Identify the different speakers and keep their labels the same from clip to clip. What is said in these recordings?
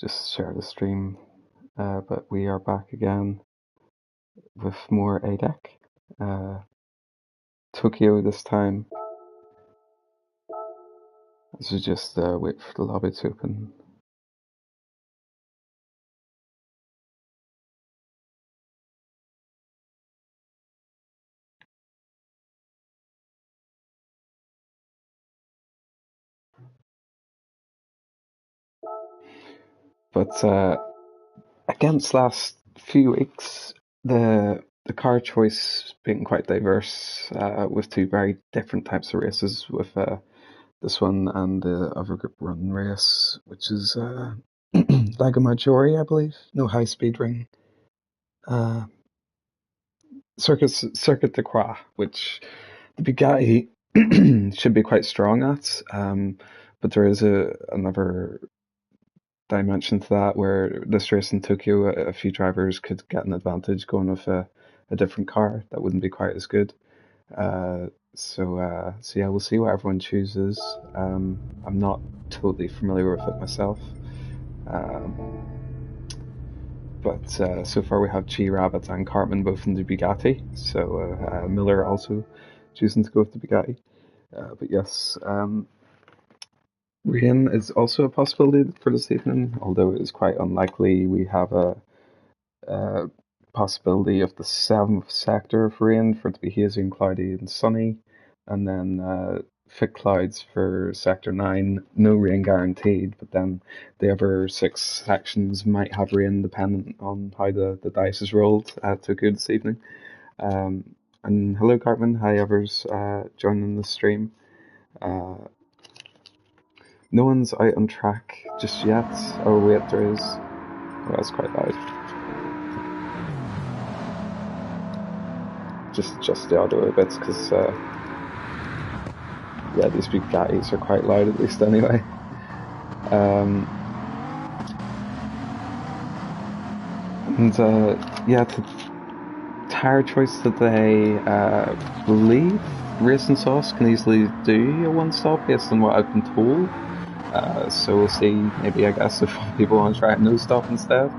Speaker 1: just share the stream. But we are back again with more ADEC. Tokyo this time. This is just wait for the lobby to open. But against last few weeks, the car choice being quite diverse, with two very different types of races, with this one and the other group run race, which is Lago Maggiore, I believe. No high speed ring. Circuit de Croix, which the Bugatti should be quite strong at, but there is another dimension to that, where this race in Tokyo, a few drivers could get an advantage going with a different car that wouldn't be quite as good. So yeah, we'll see what everyone chooses. I'm not totally familiar with it myself. But so far we have G-Rabbit and Cartman both in the Bugatti, so Miller also choosing to go with the Bugatti. But yes, rain is also a possibility for this evening, although it is quite unlikely. We have a possibility of the 7th sector of rain for it to be hazy and cloudy and sunny, and then thick clouds for sector 9. No rain guaranteed, but then the other 6 sections might have rain depending on how the dice is rolled at Tokyo this evening. And hello Cartman, hi others joining the stream. No one's out on track just yet. Oh wait, there is. Oh, that's quite loud. Just adjust the audio a bit, because yeah, these Bugattis are quite loud, at least anyway. Yeah, tire choice today, believe Racing Sauce can easily do a one-stop based on what I've been told. So we'll see. Maybe, I guess, if people want to try a no-stop instead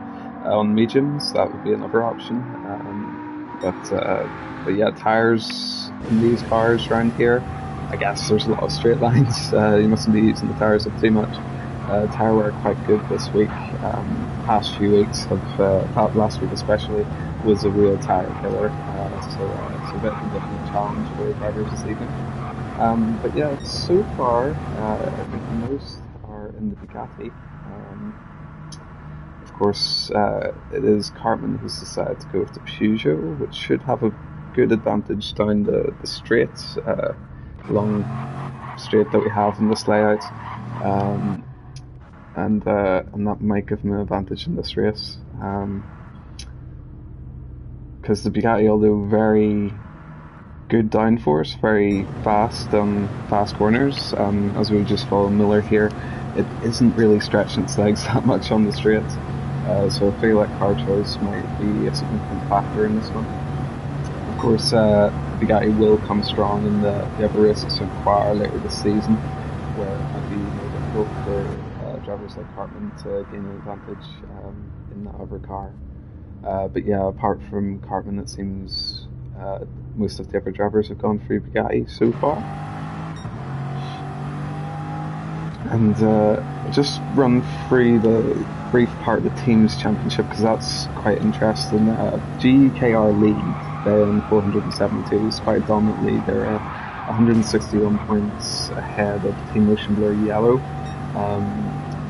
Speaker 1: on mediums, that would be another option. But yeah, tires in these cars around here, I guess there's a lot of straight lines. You mustn't be using the tires up too much. Tire wear quite good this week. Past few weeks have, last week especially, was a real tire killer. So it's a bit of a different challenge for the drivers this evening. But yeah, so far, I think most are in the Bugatti. Of course, it is Cartman who's decided to go with the Peugeot, which should have a good advantage down the straight, long straight that we have in this layout. And that might give him an advantage in this race. Because the Bugatti, although very good downforce, very fast on fast corners, as we just follow Miller here, it isn't really stretching its legs that much on the straight. So I feel like car choice might be a significant factor in this one. Of course, Bugatti will come strong in the other races in Croix later this season, where it might be more difficult for drivers like Cartman to gain an advantage in that other car. But yeah, apart from Cartman, it seems most of the other drivers have gone through Bugatti so far. And just run through the brief part of the team's championship, because that's quite interesting. GKR lead, they're in 472, it's quite a dominant lead. They're 161 points ahead of Team Ocean Blur Yellow,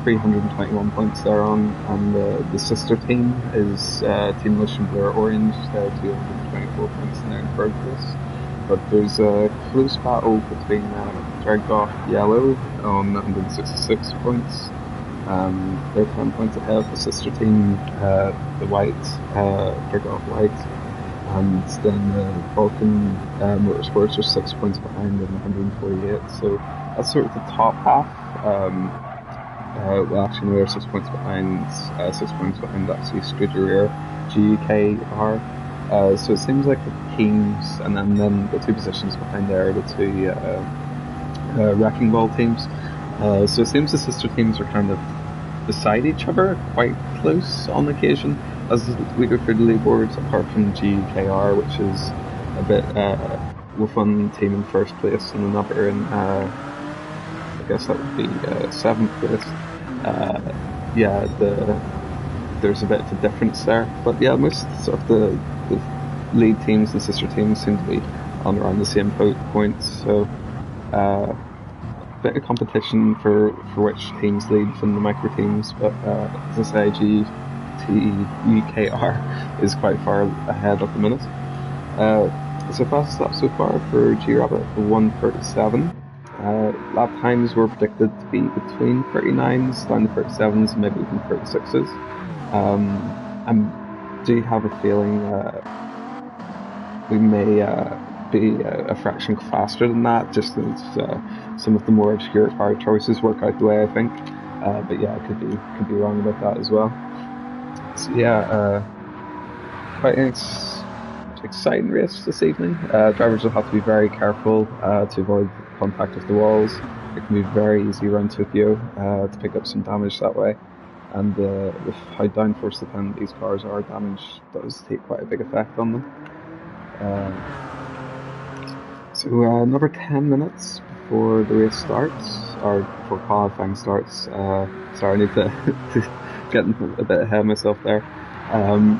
Speaker 1: 321 points they're on, and the sister team is Team Ocean Blur Orange. They're 224 points and they're in third place. But there's a close battle between Draggoff Yellow on 166 points. They're 10 points ahead of the sister team, the White, Draggoff White, and then the Vulcan Motorsports are 6 points behind in 148. So that's sort of the top half. Well, actually, no, they're 6 points behind. 6 points behind actually Scooter Rear GKR. So it seems like the teams, and then the 2 positions behind there are the 2 Wrecking Ball teams. So it seems the sister teams are kind of beside each other, quite close on occasion as we go through the leaderboards, apart from GKR, which is a bit with one team in first place and another in, I guess that would be seventh place. Uh, yeah, there's a bit of a difference there, but yeah, most of the lead teams and sister teams seem to be on around the same points. So uh, bit of competition for which teams lead from the micro teams, but as I say, GTUKR is quite far ahead at the minute. Uh, so fastest lap so far for G Rabbit 1:37. Lap times were predicted to be between 39s down to 37s, maybe even 36s. I do have a feeling we may be a fraction faster than that, just as some of the more obscure car choices work out the way I think. But yeah, I could be wrong about that as well. So yeah, quite an exciting race this evening. Drivers will have to be very careful to avoid contact with the walls. It can be very easy around Tokyo to pick up some damage that way. And with how downforce dependent these cars are, damage does take quite a big effect on them. So another 10 minutes before the race starts, or before qualifying starts. Sorry, I need to, to get a bit ahead of myself there. In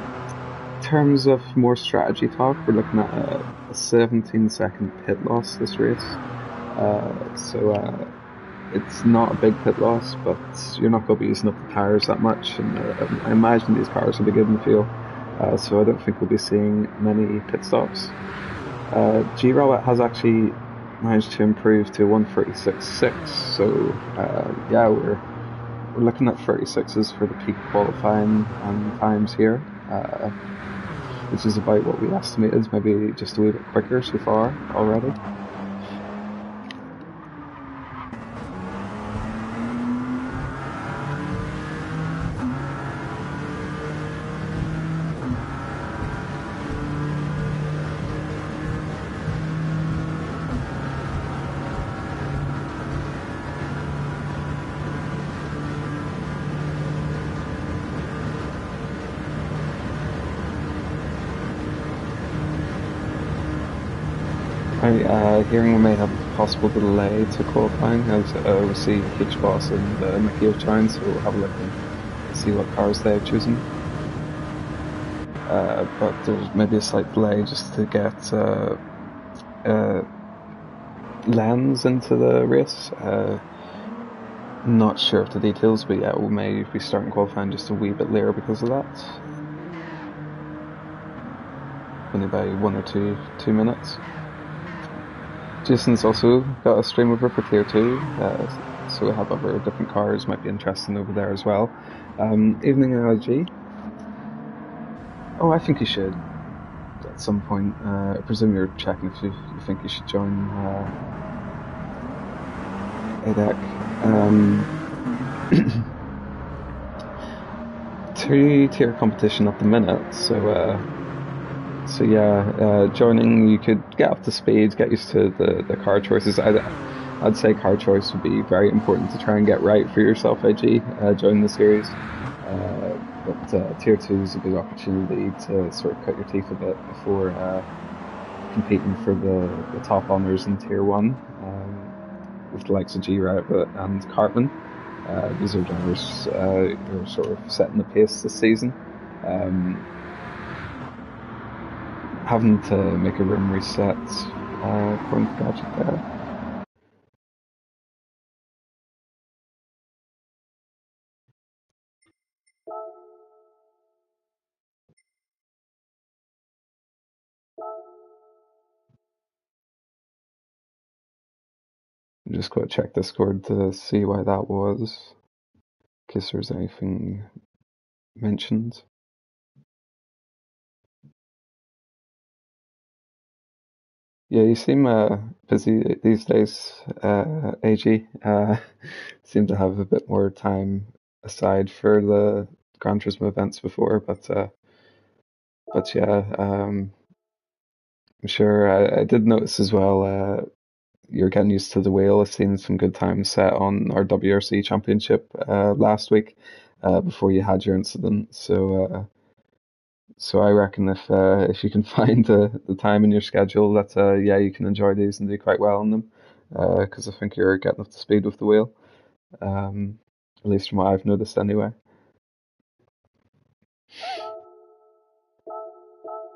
Speaker 1: terms of more strategy talk, we're looking at a 17-second pit loss this race. So it's not a big pit loss, but you're not going to be using up the tyres that much, and I imagine these cars will be good in the field. So I don't think we'll be seeing many pit stops. G-Rabbit has actually managed to improve to 1:36.6, so yeah, we're looking at 36s for the peak qualifying times here, which is about what we estimated, maybe just a wee bit quicker so far already. Hearing we may have a possible delay to qualifying as we see H-Boss and Mickey of Chine, so we'll have a look and see what cars they've chosen. But there's maybe a slight delay just to get Lens into the race. Not sure of the details, but yeah, we may be starting qualifying just a wee bit later because of that. Only by 1 or 2 minutes. Jason's also got a stream over for tier 2, so we have other different cars might be interesting over there as well. Evening LG. Oh, I think you should at some point. I presume you're checking if you think you should join ADEC. 3-tier competition at the minute, so yeah, joining, you could get up to speed, get used to the car choices. I'd say car choice would be very important to try and get right for yourself, AG, joining the series. But tier 2 is a good opportunity to sort of cut your teeth a bit before competing for the top honours in tier 1 with the likes of G-Rabbit and Cartman. These are drivers who are sort of setting the pace this season. Having to make a room reset according to Gadget there. I'm just going to check Discord to see why that was, in case there's anything mentioned. Yeah, you seem busy these days, AG. Seem to have a bit more time aside for the Gran Turismo events before, but yeah, I'm sure I did notice as well. you're getting used to the wheel. I've seen some good times set on our WRC championship last week before you had your incident. So I reckon if you can find the time in your schedule, that yeah, you can enjoy these and do quite well on them. Because I think you're getting up to speed with the wheel. At least from what I've noticed anyway.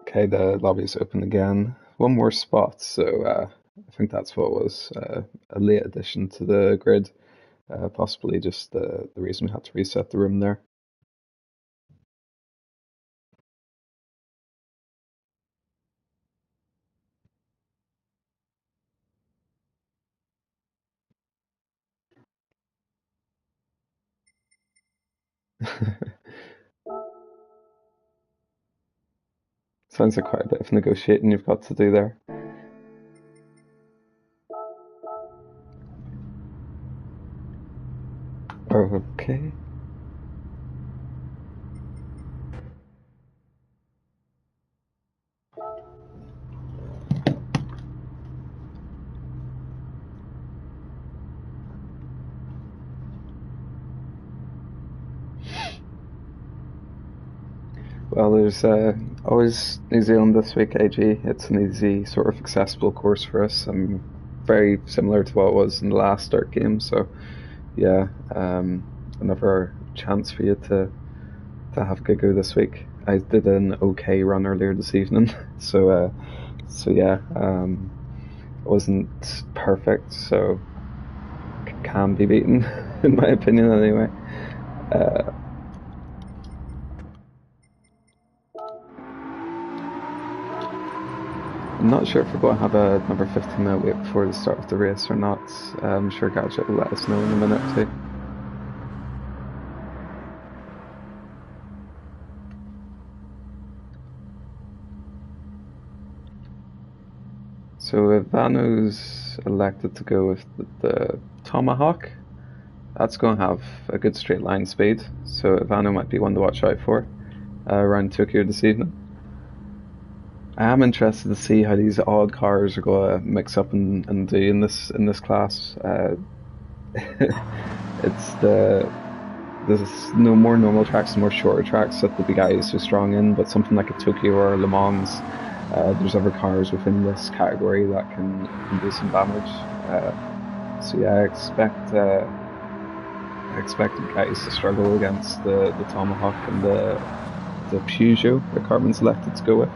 Speaker 1: Okay, the lobby's open again. One more spot, so I think that's what was a late addition to the grid. Possibly just the reason we had to reset the room there. Sounds like quite a bit of negotiating you've got to do there. Okay. Well, there's always New Zealand this week, AG. It's an easy, sort of accessible course for us. Very similar to what it was in the last start game, so yeah, another chance for you to have a good go this week. I did an okay run earlier this evening, so yeah, it wasn't perfect, so can be beaten, in my opinion, anyway. I'm not sure if we're going to have another 15-minute wait before the start of the race or not. I'm sure Gadget will let us know in a minute too. So Ivano's elected to go with the Tomahawk. That's going to have a good straight line speed, so Ivano might be one to watch out for around Tokyo this evening. I am interested to see how these odd cars are going to mix up and do in this class. It's there's no more normal tracks and more shorter tracks that the big guys are strong in, but something like a Tokyo or Le Mans, there's other cars within this category that can do some damage. So yeah, I expect the guys to struggle against the Tomahawk and the Peugeot that Carbon selected to go with.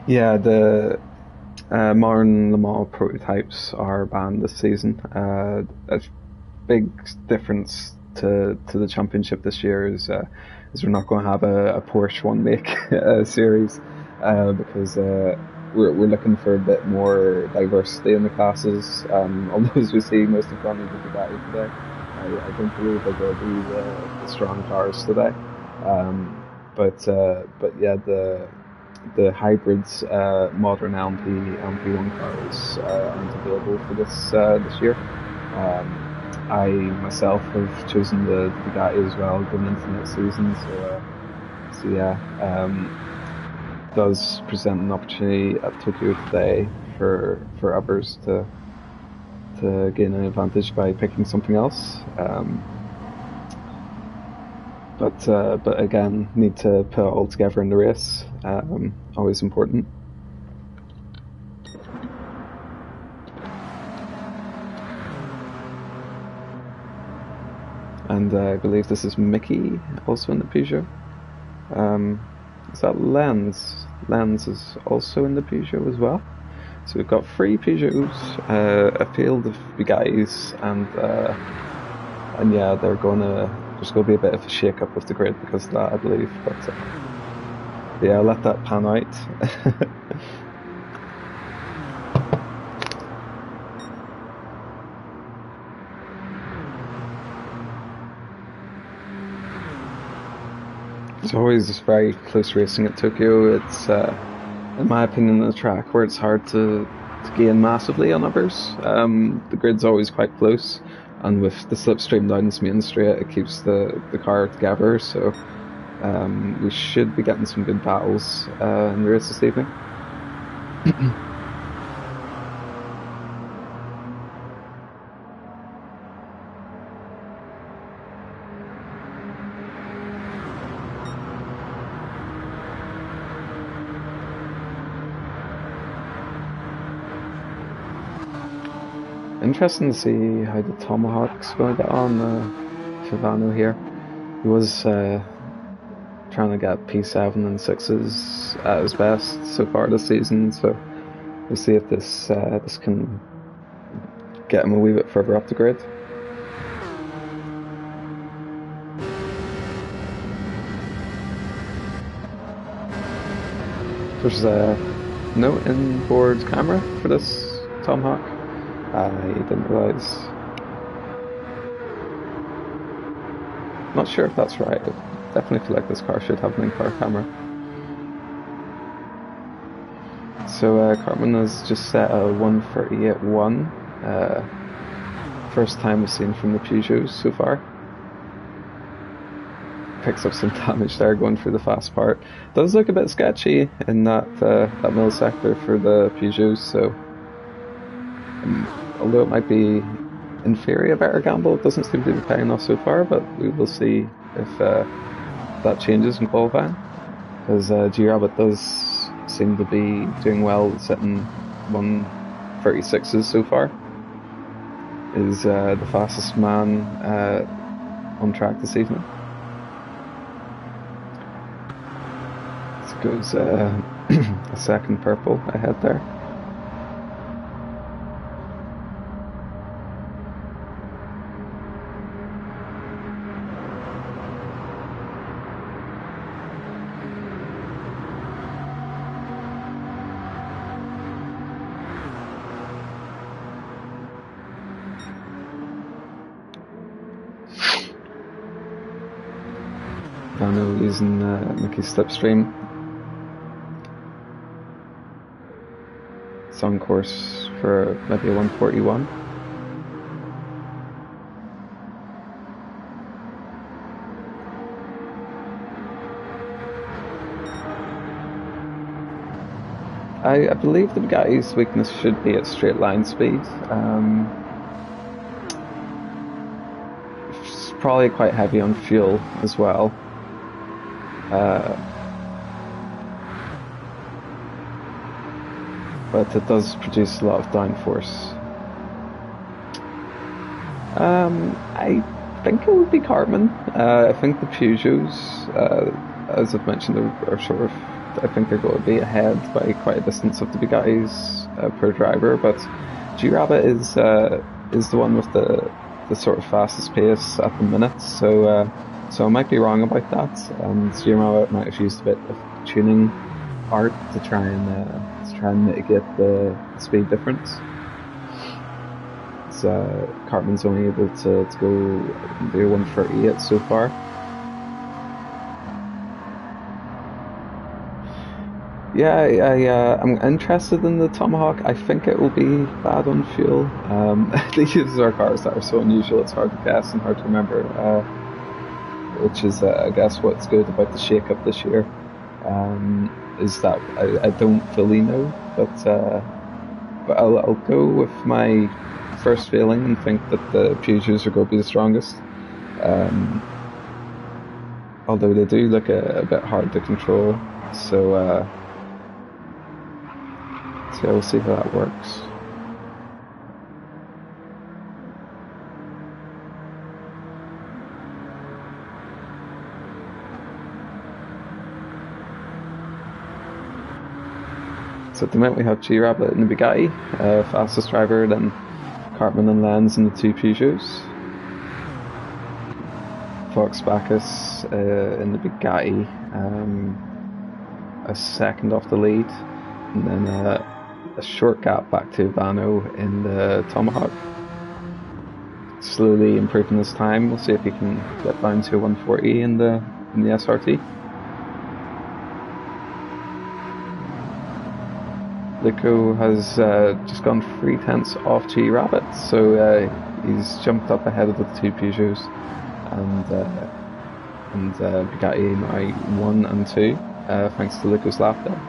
Speaker 1: Yeah, the modern Le Mans prototypes are banned this season. A big difference to the championship this year is we're not going to have a Porsche one make series because we're looking for a bit more diversity in the classes. Although as we see, most of them are the Bugatti today. I don't believe they're going to be the strong cars today. But yeah, the hybrids, modern LMP1 cars aren't available for this year. I myself have chosen the Bugatti as well going into next season, so yeah, does present an opportunity at Tokyo today for others to gain an advantage by picking something else. But again, need to put it all together in the race. Always important. And I believe this is Mickey, also in the Peugeot. Is that Lens? Lens is also in the Peugeot as well. So we've got 3 Peugeots, a field of Bugattis, and yeah, there's going to be a bit of a shake-up of the grid because of that, I believe. But yeah, I'll let that pan out. It's always very close racing at Tokyo. It's, in my opinion, a track where it's hard to to gain massively on others. The grid's always quite close, and with the slipstream down this main straight, it keeps the car together, so we should be getting some good battles in the race this evening. Interesting to see how the Tomahawk's going to get on for Vano here. He was trying to get P7 and 6s at his best so far this season, so we'll see if this can get him a wee bit further up the grid. There's no inboard camera for this Tomahawk. I didn't realise. Not sure if that's right. I definitely feel like this car should have an in-car camera. So Cartman has just set a 138.1. First time we've seen from the Peugeots so far. Picks up some damage there going through the fast part. Does look a bit sketchy in that middle sector for the Peugeots, so although it might be in theory a better gamble, it doesn't seem to be paying off so far, but we will see if that changes in qualifying, because G-Rabbit does seem to be doing well, setting 136s so far. Is the fastest man on track this evening. This goes a second purple ahead there. Vano using Mickey's slipstream. It's on course for maybe a 141. I believe the Bugatti's weakness should be at straight line speed. It's probably quite heavy on fuel as well. But it does produce a lot of downforce. I think it would be Cartman. I think the Peugeots, as I've mentioned, are sort of, I think they're going to be ahead by quite a distance of the Bugattis per driver, but G-Rabbit is the one with the sort of fastest pace at the minute, so I might be wrong about that, and G-Rabbit might have used a bit of tuning art to try and mitigate the speed difference. So Cartman's only able to go do 138 so far. Yeah, I'm interested in the Tomahawk. I think it will be bad on fuel. They use our cars that are so unusual, it's hard to guess and hard to remember, which is, I guess, what's good about the shake-up this year. Is that I don't fully know, but I'll go with my first feeling and think that the Peugeots are going to be the strongest. Although they do look a bit hard to control, so we'll see how that works. So at the moment we have G-Rabbit in the Bugatti, fastest driver, then Cartman and Lenz in the two Peugeots. Fox Bacchus in the Bugatti, a second off the lead, and then a short gap back to Vano in the Tomahawk. Slowly improving his time. We'll see if he can get down to 140 in the SRT. Lico has just gone 3 tenths off G Rabbit, so he's jumped up ahead of the two Peugeots, and Bugatti now 1 and 2, thanks to Lico's lap there.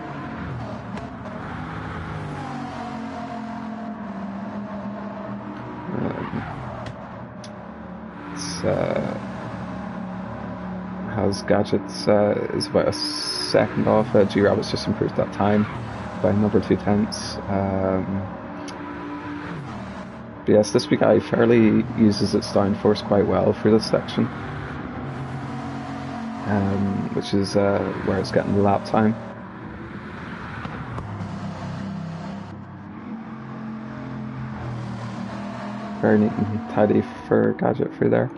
Speaker 1: Has Gadgets is about a second off. G Rabbit's just improved that time by another 2 tenths. But yes, this Bugatti fairly uses its downforce quite well for this section, which is where it's getting the lap time. Very neat and tidy for Gadget through there.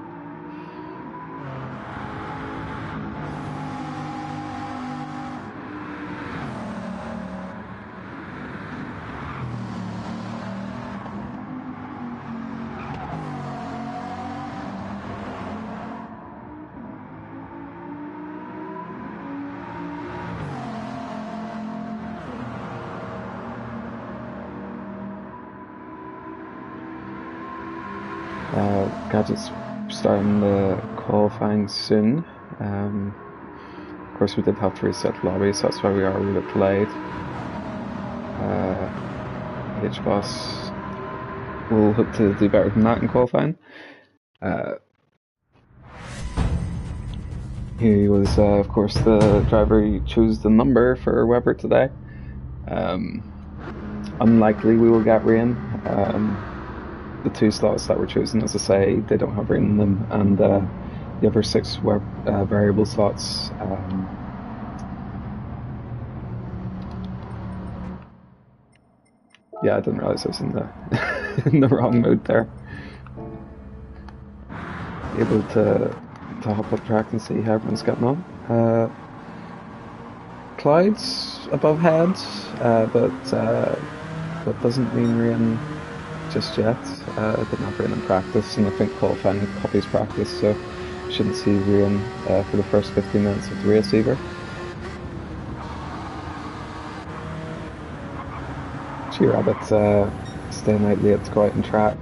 Speaker 1: Gadget's starting the qualifying soon. Of course, we did have to reset the lobby, so that's why we are a little bit delayed. H-Boss will hope to do better than that in qualifying. He was, of course, the driver who chose the number for Webber today. Unlikely we will get rain. The 2 slots that were chosen, as I say, they don't have rain in them, and the other 6 were variable slots. Yeah, I didn't realise I was in the in the wrong mode there. Able to hop up track and see how everyone's getting on. Clouds above head, but that doesn't mean rain just yet. Didn't have rain in practice, and I think qualifying copies practice, so shouldn't see rain for the first 15 minutes of the race either. G Rabbit staying out late to go out on track.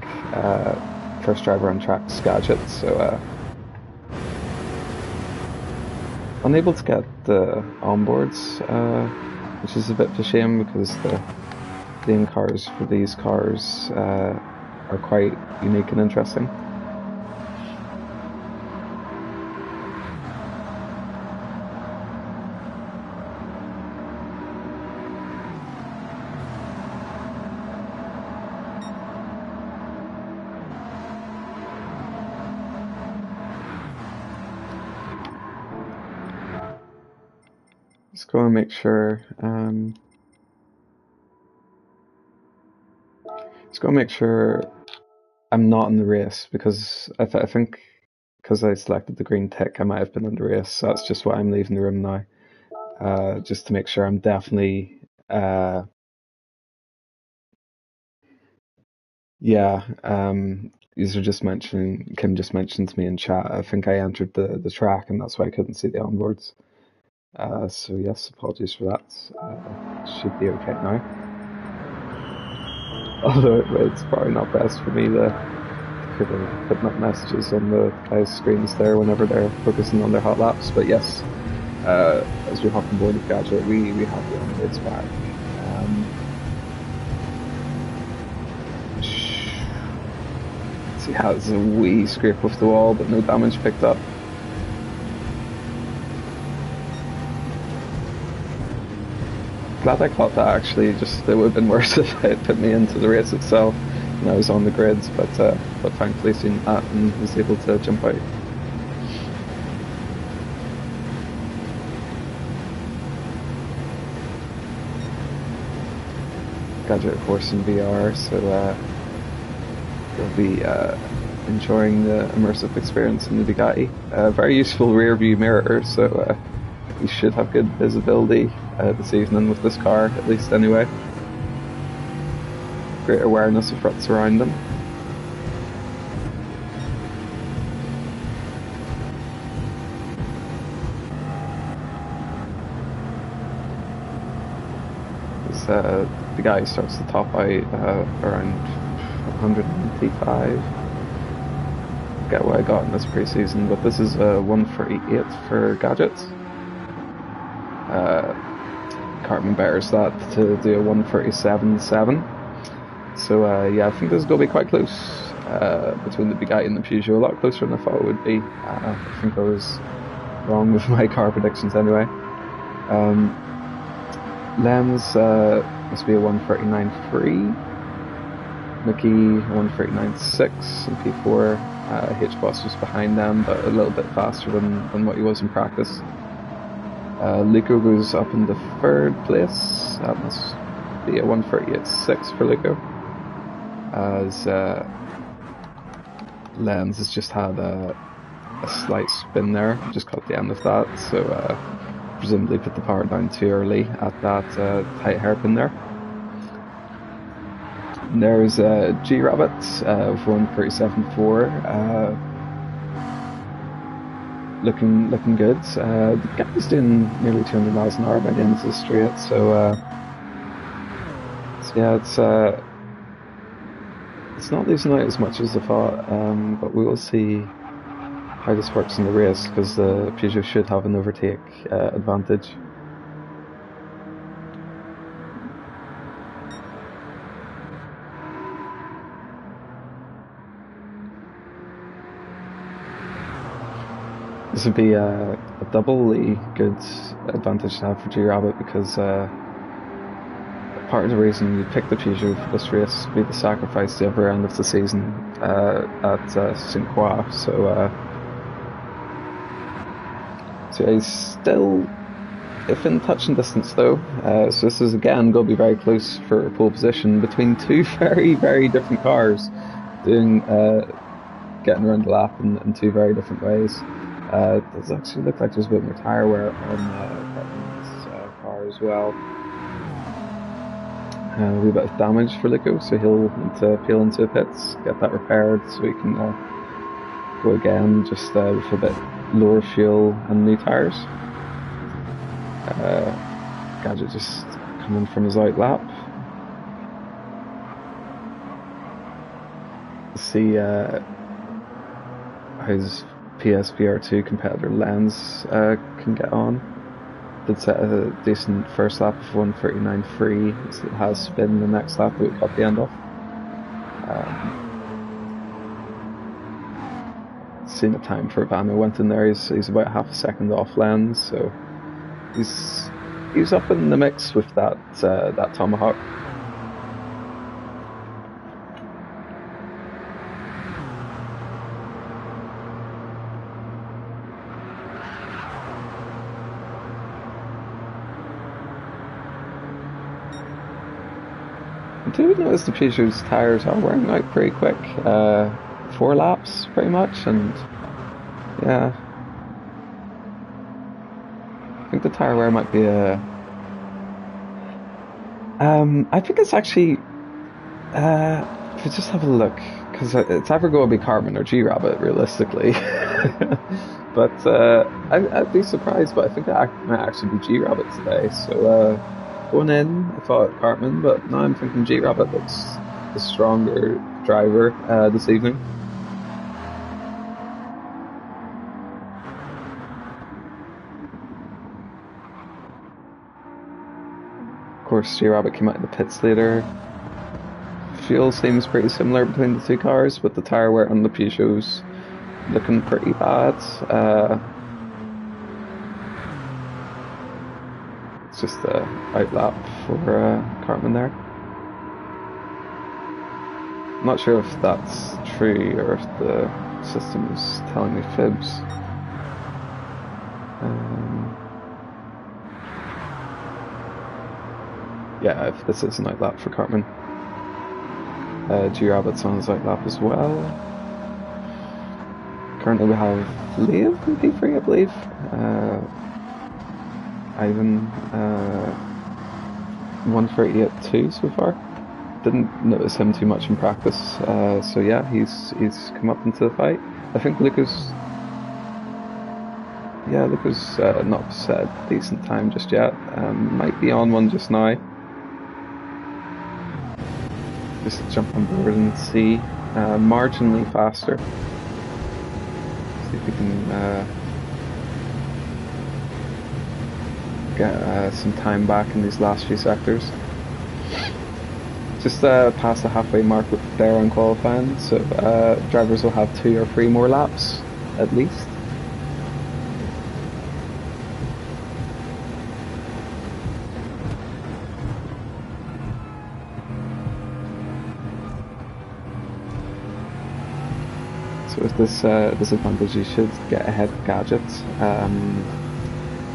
Speaker 1: First driver on track is Gadget, so unable to get the onboards, which is a bit of a shame because the lane cars for these cars are quite unique and interesting. Just go and make sure. Just go and make sure I'm not in the race, because I think because I selected the green tick, I might have been in the race. So that's just why I'm leaving the room now, just to make sure I'm definitely. Yeah. These are just mentioning. Kim just mentioned to me in chat. I think I entered the track, and that's why I couldn't see the onboards. So yes, apologies for that. Should be okay now. Although it's probably not best for me to put putting up messages on the guys' screens there whenever they're focusing on their hot laps. But yes, as we hop on board with Gadget, we have the onboards back. He has a wee scrape off the wall, but no damage picked up. Glad I caught that actually, just it would have been worse if it put me into the race itself and I was on the grids, but thankfully seen that and was able to jump out. Gadget of course in VR, so you'll be enjoying the immersive experience in the Bugatti. Very useful rear view mirror, so you should have good visibility this evening with this car, at least anyway. Great awareness of what's around them. The guy starts to top out around 195. Get what I got in this pre-season, but this is a 148 for gadgets. Cartman bears that to do a 137.7. So yeah, I think this is going to be quite close between the Bugatti and the Peugeot, a lot closer than I thought it would be. I think I was wrong with my car predictions anyway. Lens must be a 139.3. Mickey 139.6 in P4. H-Boss was behind them, but a little bit faster than what he was in practice. Luco goes up in the 3rd place. That must be a 138.6 for Luco. As Lens has just had a slight spin there, just caught the end of that, so presumably put the power down too early at that tight hairpin there. And there's G-Rabbit with 137.4, looking good. The guy's doing nearly 200 miles an hour by the end of the straight, so yeah, it's not losing out as much as I thought, but we will see how this works in the race, because the Peugeot should have an overtake advantage. This would be a doubly good advantage to have for G-Rabbit, because part of the reason you picked the Peugeot for this race would be the sacrifice the other end of the season at St. Croix, so he's still within touching distance though, so this is again going to be very close for pole position between two very, very different cars doing getting around the lap in two very different ways. It does actually look like there's a bit more tyre wear on Cartman's car as well. A wee bit of damage for Luco, so he'll need to peel into the pits, get that repaired so he can go again just with a bit lower fuel and new tyres. Gadget just coming from his out lap. See his PSVR2 competitor Lens can get on. Did set a decent first lap of 139.3, so it has spin the next lap, but it got the end off. Seen the time for Vanno went in there, he's about half a second off Lens, so he's up in the mix with that Tomahawk. I do notice the Peugeot's tyres are wearing out pretty quick. 4 laps pretty much, and yeah, I think the tyre wear might be I think it's actually if we just have a look, because it's either going to be Cartman or G-Rabbit realistically. But I'd be surprised, but I think it might actually be G-Rabbit today, so going in, I thought Cartman, but now I'm thinking G-Rabbit looks the stronger driver this evening. Of course, G-Rabbit came out of the pits later. Fuel seems pretty similar between the two cars, but the tyre wear on the Peugeot's looking pretty bad. It's just the out lap for Cartman there. I'm not sure if that's true or if the system is telling me fibs. Yeah, if this is an out lap for Cartman. G-Rabbit's on his out lap as well. Currently we have Liv in P3, I believe. Ivan 138.2 so far. Didn't notice him too much in practice, so yeah, he's come up into the fight. I think Luca's not set a decent time just yet. Might be on one just now. just jump on board and see. Marginally faster. See if we can get some time back in these last few sectors. Just past the halfway mark there on qualifying, so drivers will have 2 or 3 more laps at least. So with this advantage, you should get ahead of Gadget.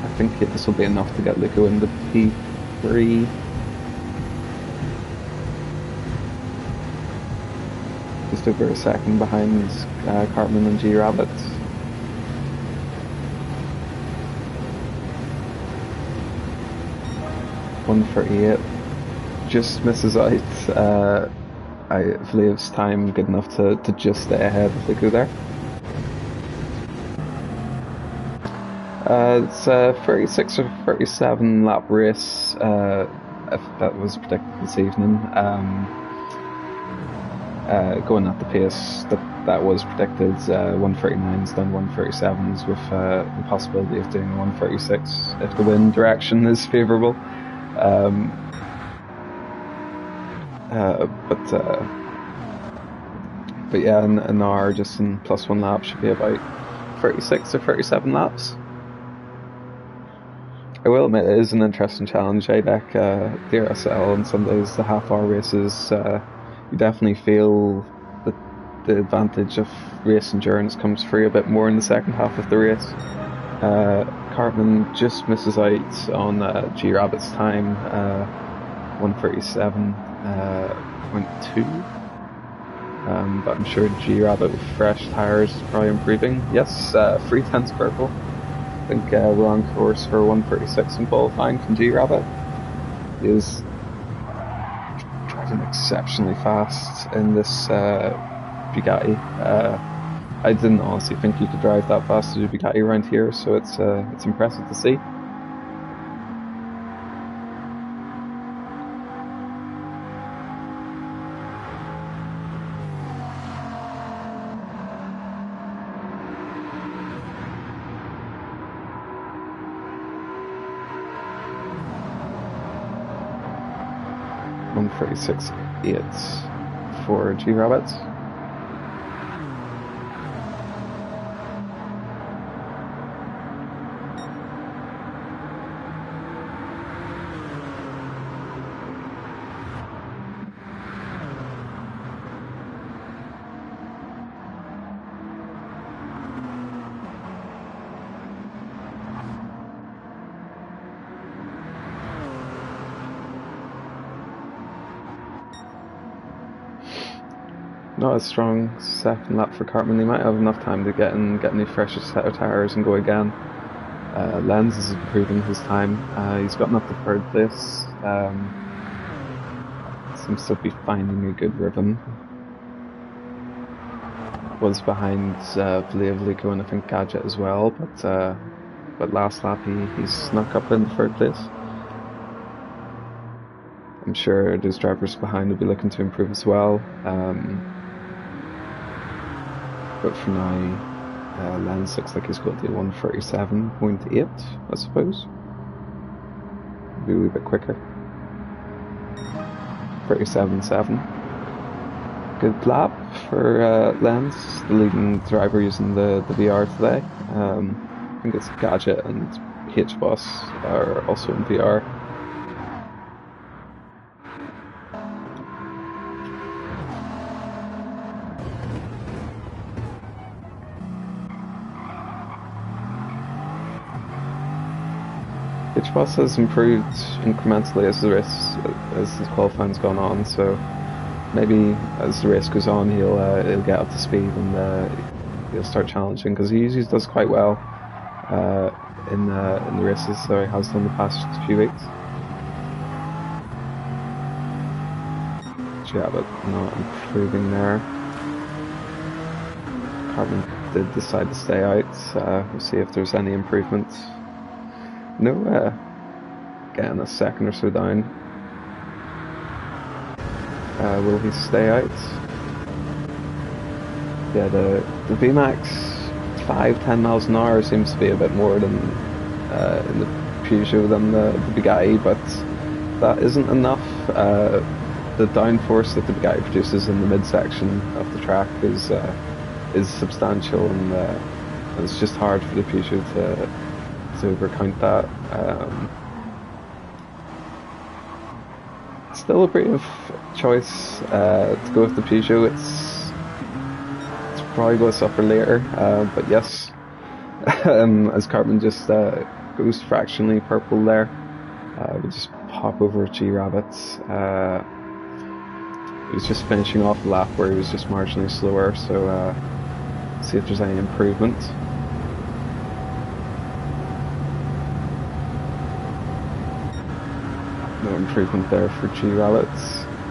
Speaker 1: I think this will be enough to get Luco in the P3. Just over a second behind Cartman and G-Rabbit. .138, just misses out. I believe it's time good enough to just stay ahead of Luco there. It's a 36 or 37 lap race, if that was predicted this evening. Going at the pace that was predicted, 139s then 137s with the possibility of doing 136 if the wind direction is favourable. But yeah, an hour just in +1 lap should be about 36 or 37 laps. I will admit it is an interesting challenge. ADEC, the RSL, and some days the half-hour races, you definitely feel that the advantage of race endurance comes through a bit more in the second half of the race. Cartman just misses out on G-Rabbit's time, 137.2. But I'm sure G-Rabbit with fresh tyres is probably improving. Yes, 3/10 purple. I think we're on course for 136 in qualifying from G-Rabbit. He is driving exceptionally fast in this Bugatti. I didn't honestly think you could drive that fast as a Bugatti around here, so it's impressive to see. .136.8 for G-Rabbit. Not a strong second lap for Cartman. He might have enough time to get any fresher set of tyres and go again. Lenz is improving his time. He's gotten up to 3rd place. Seems to be finding a good rhythm. Was behind Luco and I think Gadget as well, but last lap he snuck up in 3rd place. I'm sure those drivers behind will be looking to improve as well. But for now, Lenz looks like he's got the 137.8, I suppose. Maybe a wee bit quicker. 37.7. Good lap for Lenz, the leading driver using the VR today. I think it's Gadget and H-Boss are also in VR. H-Boss has improved incrementally as the qualifying's gone on, so maybe as the race goes on he'll get up to speed and he'll start challenging, because he usually does quite well in the races, so he has done the past few weeks. Yeah, but not improving there. Cartman did decide to stay out. We'll see if there's any improvement. No, getting a second or so down. Will he stay out? Yeah, the VMAX 5-10 miles an hour seems to be a bit more than in the Peugeot than the Bugatti, but that isn't enough. The downforce that the Bugatti produces in the midsection of the track is substantial, and it's just hard for the Peugeot to overcount that. Still a brave choice to go with the Peugeot. It's probably going to suffer later, but yes, as Cartman just goes fractionally purple there, we just pop over G Rabbit. He was just finishing off a lap where he was just marginally slower, so see if there's any improvement. No improvement there for G Rabbit.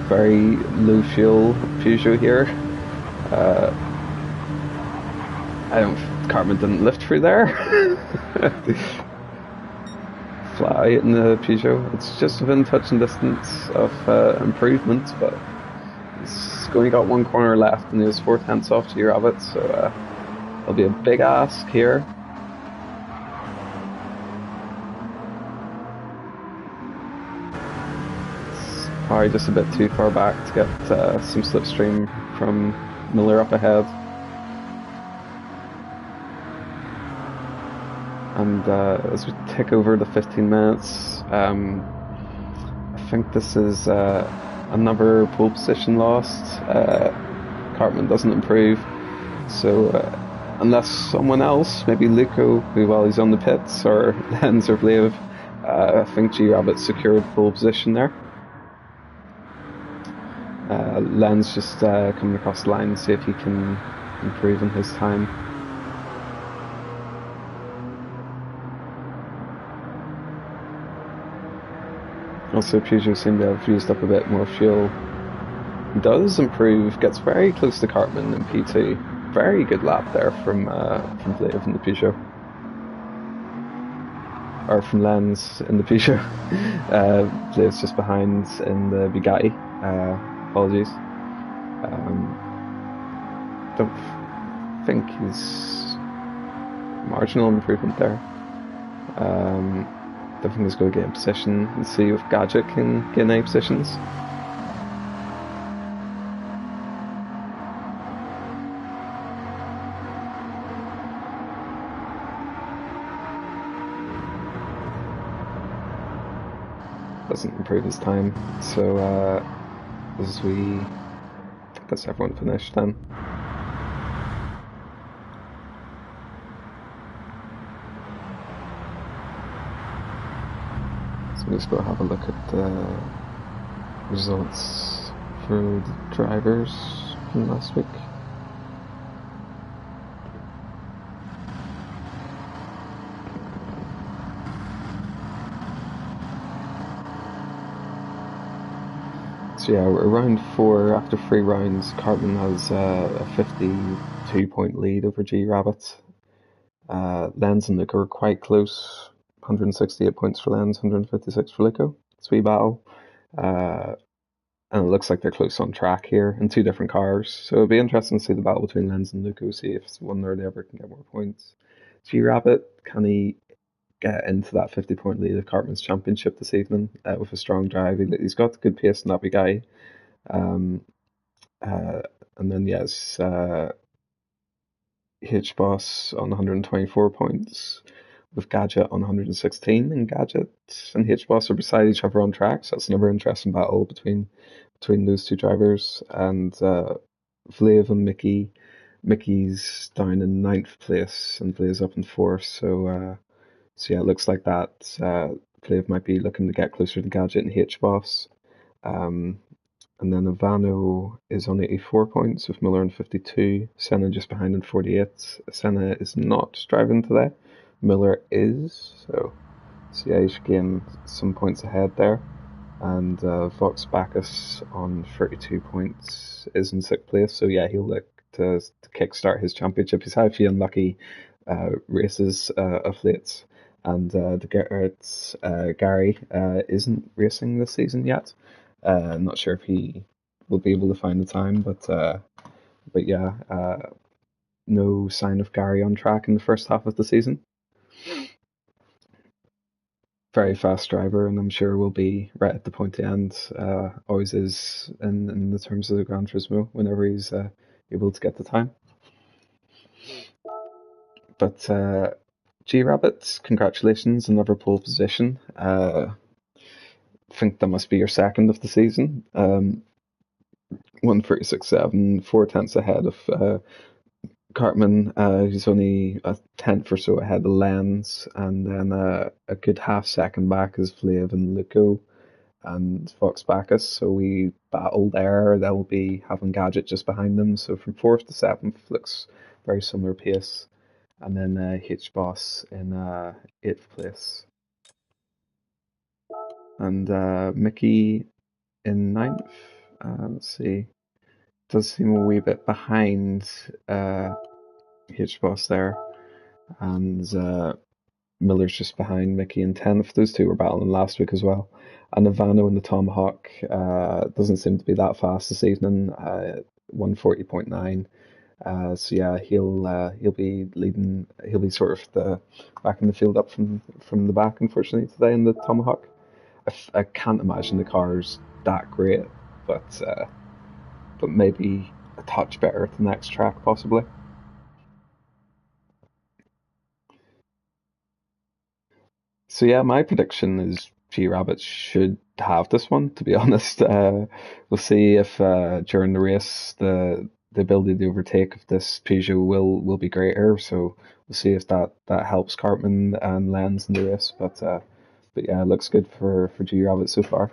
Speaker 1: Very low fuel Peugeot here. Cartman didn't lift through there. Flat out in the Peugeot. It's just within touching distance of improvement, but he's only got one corner left and he was 4/10 off G Rabbit, so there'll be a big ask here. It's probably just a bit too far back to get some slipstream from Miller up ahead. And as we tick over the 15 minutes, I think this is another pole position lost. Cartman doesn't improve, so unless someone else, maybe Luco, who while he's on the pits, or Lenz or Blaeve, I think G Rabbit secured pole position there. Lenz just coming across the line to see if he can improve in his time. Also, Peugeot seem to have used up a bit more fuel. Does improve, gets very close to Cartman in P2. Very good lap there from Blaeve in the Peugeot. Or from Lenz in the Peugeot. Blaive's just behind in the Bugatti. Apologies. Don't think he's marginal improvement there. Don't think he's going to get in position and see if Gadget can get any positions. Doesn't improve his time, so as we, I think that's everyone finished then. So we'll just go have a look at the results for the drivers from last week. So yeah, round 4, after 3 rounds, Cartman has a 52-point lead over G Rabbit. Lenz and Luco are quite close. 168 points for Lenz, 156 for Luco. Sweet battle. And it looks like they're close on track here in 2 different cars. So it'll be interesting to see the battle between Lenz and Luco, see if one or the other can get more points. G Rabbit, can he get into that 50-point lead of Cartman's championship this evening with a strong drive? He's got good pace in that big guy. And then yes, H-Boss on 124 points, with Gadget on 116, and Gadget and H-Boss are beside each other on track, so that's another interesting battle between those 2 drivers. And Blaeve and Mickey. Mickey's down in 9th place and Blaive's up in 4th, so yeah, it looks like that Blaeve might be looking to get closer to Gadget and H-Boss. And then Ivano is on 84 points with Miller on 52. Senna just behind in 48. Senna is not driving today. Miller is, so yeah, he should gain some points ahead there. And Vox Bacchus on 32 points is in 6th place, so yeah, he'll look to kickstart his championship. He's had a few unlucky races of late, and Gary isn't racing this season yet. I'm not sure if he will be able to find the time. But yeah, no sign of Gary on track in the first half of the season. Very fast driver, and I'm sure will be right at the pointy end. Always is in the terms of the Gran Turismo whenever he's able to get the time. But G Rabbit, congratulations, another pole position. I think that must be your second of the season. 1:36.7, 4 tenths ahead of Cartman. He's only a tenth or so ahead of Lenz, and then a good half second back is Flav and Luco and Fox Bacchus. So we battle there. They'll be having Gadget just behind them. So from fourth to seventh looks very similar pace. And then H Boss in eighth place. And Mickey in ninth. Let's see. Does seem a wee bit behind H Boss there. And Miller's just behind Mickey in 10th. Those two were battling last week as well. And Ivano in the Tomahawk doesn't seem to be that fast this evening. 1:40.9. So yeah, he'll be leading. He'll be sort of the back in the field up from the back, unfortunately, today in the Tomahawk. I can't imagine the car's that great, but maybe a touch better at the next track, possibly. So yeah, my prediction is G Rabbit should have this one. To be honest, we'll see if during the race the ability to overtake of this Peugeot will be greater. So we'll see if that helps Cartman and Lenz in the race. But yeah, it looks good for G Rabbit so far.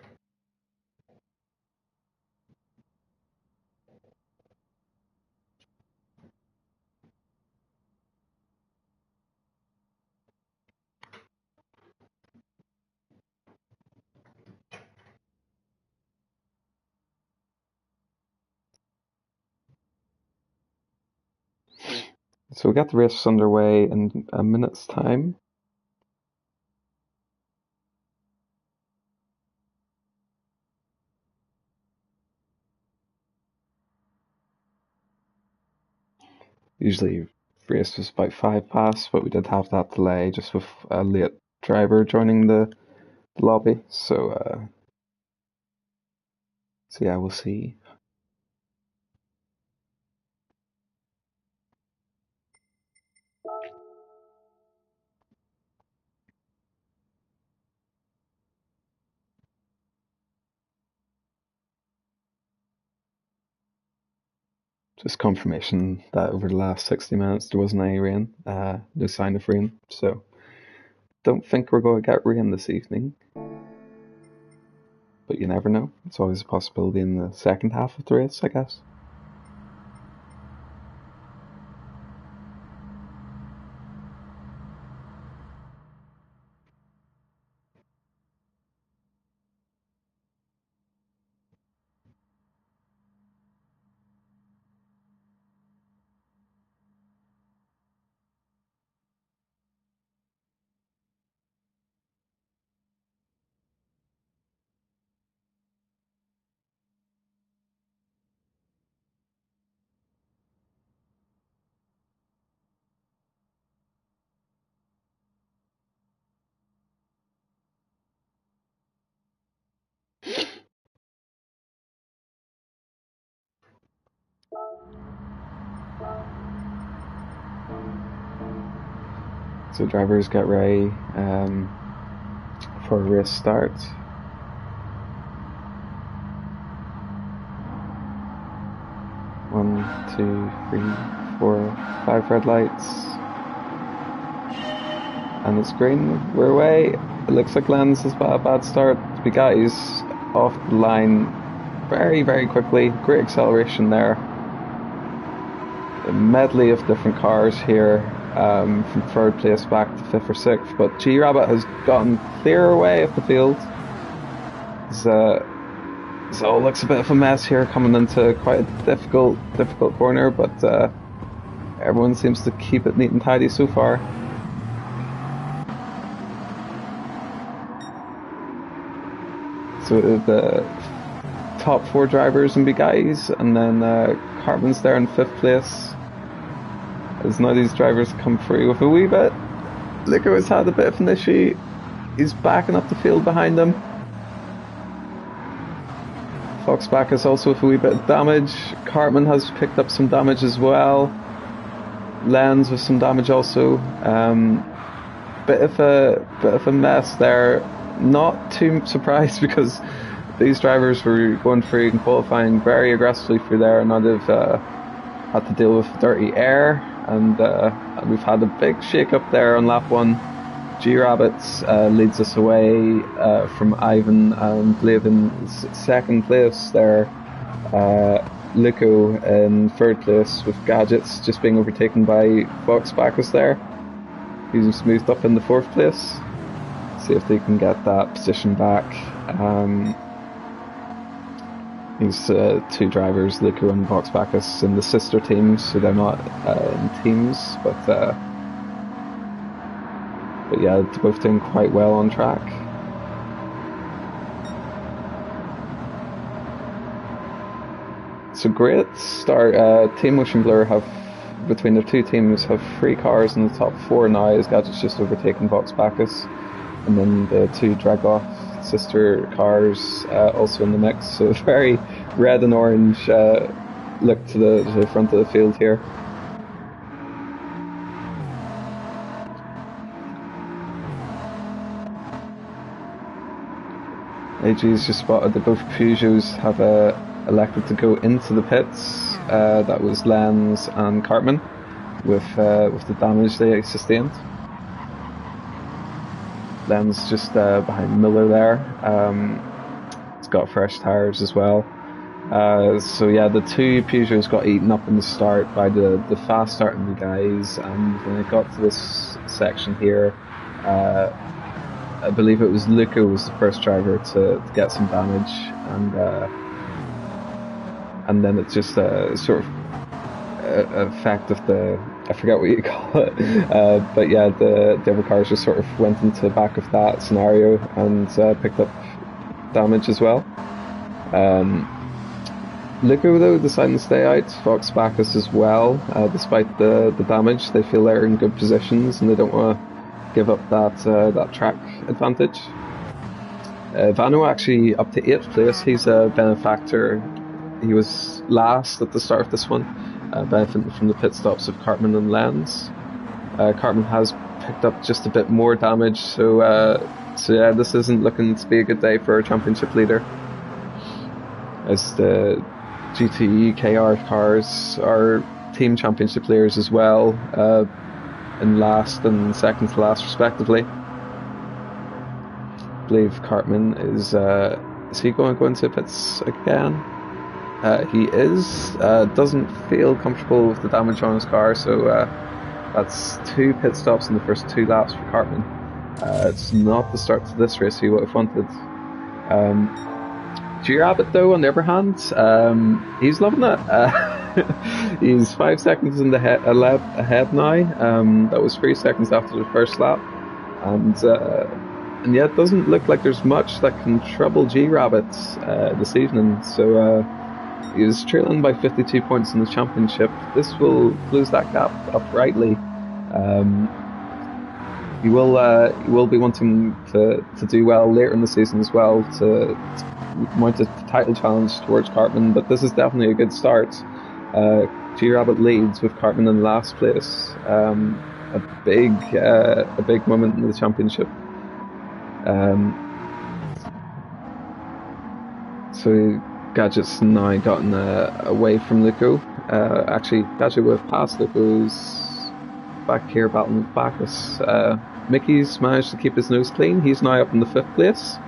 Speaker 1: So we got the race underway in a minute's time. Usually race was about 5 past, but we did have that delay just with a late driver joining the lobby. So yeah, we'll see. Just confirmation that over the last 60 minutes there wasn't any rain, no sign of rain. So don't think we're going to get rain this evening, but you never know. It's always a possibility in the second half of the race, I guess. So drivers get ready for a race start. One, two, three, four, 5 red lights. And it's green, we're away. It looks like Lenz has a bad start. Bugatti's off the line very, very quickly. Great acceleration there. A medley of different cars here, from third place back to fifth or sixth. But G Rabbit has gotten clear away of the field. So it looks a bit of a mess here coming into quite a difficult corner, but everyone seems to keep it neat and tidy so far. So the top 4 drivers and guys, and then Cartman's there in 5th place. As now these drivers come through with a wee bit. Lico has had a bit of an issue. He's backing up the field behind him. Foxbackus also with a wee bit of damage. Cartman has picked up some damage as well. Lenz with some damage also. Bit of a mess there. Not too surprised because these drivers were going through and qualifying very aggressively through there, and now they've had to deal with dirty air, and we've had a big shake up there on lap 1. G-Rabbit leads us away from Ivan and Blav in 2nd place there. Lico in 3rd place with Gadgets just being overtaken by Foxbackus there. He's moved up in the 4th place. See if they can get that position back. These 2 drivers, Lico and Foxbackus, in the sister teams, so they're not in teams, but yeah, they're both doing quite well on track. So great start. Team Motion Blur have, between their 2 teams, have 3 cars in the top 4 now, as Gadget's just overtaken Foxbackus, and then the 2 Dragoff sister cars also in the mix. So very red and orange look to the front of the field here. AG's just spotted that both Peugeots have elected to go into the pits. That was Lenz and Cartman with the damage they sustained. Lenz just behind Miller there. He's got fresh tyres as well. So yeah, the 2 Peugeots got eaten up in the start by the fast starting guys, and when it got to this section here, I believe it was Lico was the first driver to get some damage, and then it's just a sort of effect of the, I forget what you call it, but yeah, the other cars just sort of went into the back of that scenario and picked up damage as well. Lico though deciding to stay out, Foxbackus as well, despite the damage. They feel they're in good positions and they don't want to give up that track advantage. Vano actually up to 8th place. He's a benefactor. He was last at the start of this one, benefiting from the pit stops of Cartman and Lenz. Cartman has picked up just a bit more damage, so yeah, this isn't looking to be a good day for our championship leader, as the GTE KR cars are team championship leaders as well, in last and second to last respectively. I believe Cartman is he going to go into pits again? He is. Doesn't feel comfortable with the damage on his car, so that's 2 pit stops in the first 2 laps for Cartman. It's not the start to this race he would have wanted. G-Rabbit though, on the other hand, he's loving it. He's 5 seconds in the ahead now. That was 3 seconds after the first lap, and yeah, it doesn't look like there's much that can trouble G-Rabbit this evening. So he's trailing by 52 points in the championship. This will close that gap uprightly. He will be wanting to do well later in the season as well, to mount a title challenge towards Cartman, but this is definitely a good start. G-Rabbit leads with Cartman in last place. A big moment in the championship. So Gadget's now gotten away from Lico. Actually, Gadget would have passed Lico's back here battling with Bacchus. Mickey's managed to keep his nose clean. He's now up in the 5th place.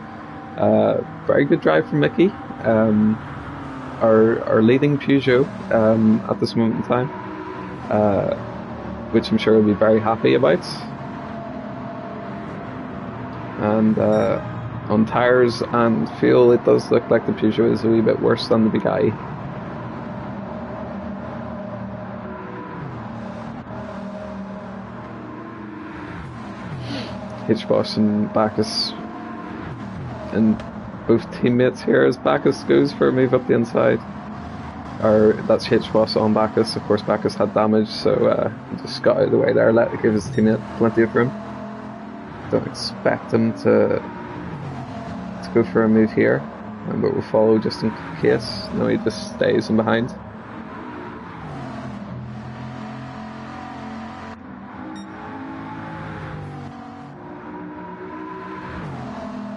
Speaker 1: Very good drive from Mickey. Our leading Peugeot at this moment in time, which I'm sure he'll be very happy about. And on tyres and fuel, it does look like the Peugeot is a wee bit worse than the big eye. Hitchbox and Bacchus in both teammates here as Bacchus goes for a move up the inside. Or that's HBoss on Bacchus. Of course, Bacchus had damage, so he just got out of the way there, give his teammate plenty of room. Don't expect him to go for a move here, but we'll follow just in case. No, he just stays in behind.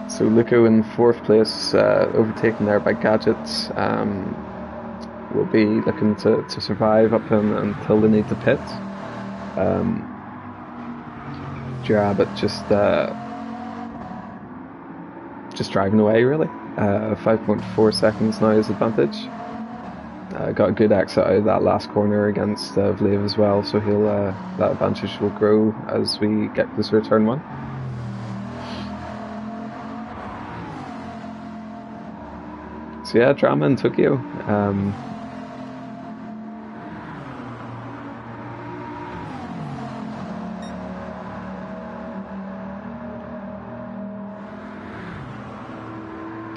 Speaker 1: So Luco in 4th place, overtaken there by Gadget. Will be looking to survive up until they need to pit. Rabbit just driving away really. 5.4 seconds now is advantage. Got a good exit out of that last corner against Vlev as well, so he'll that advantage will grow as we get closer to turn 1. So yeah, drama in Tokyo.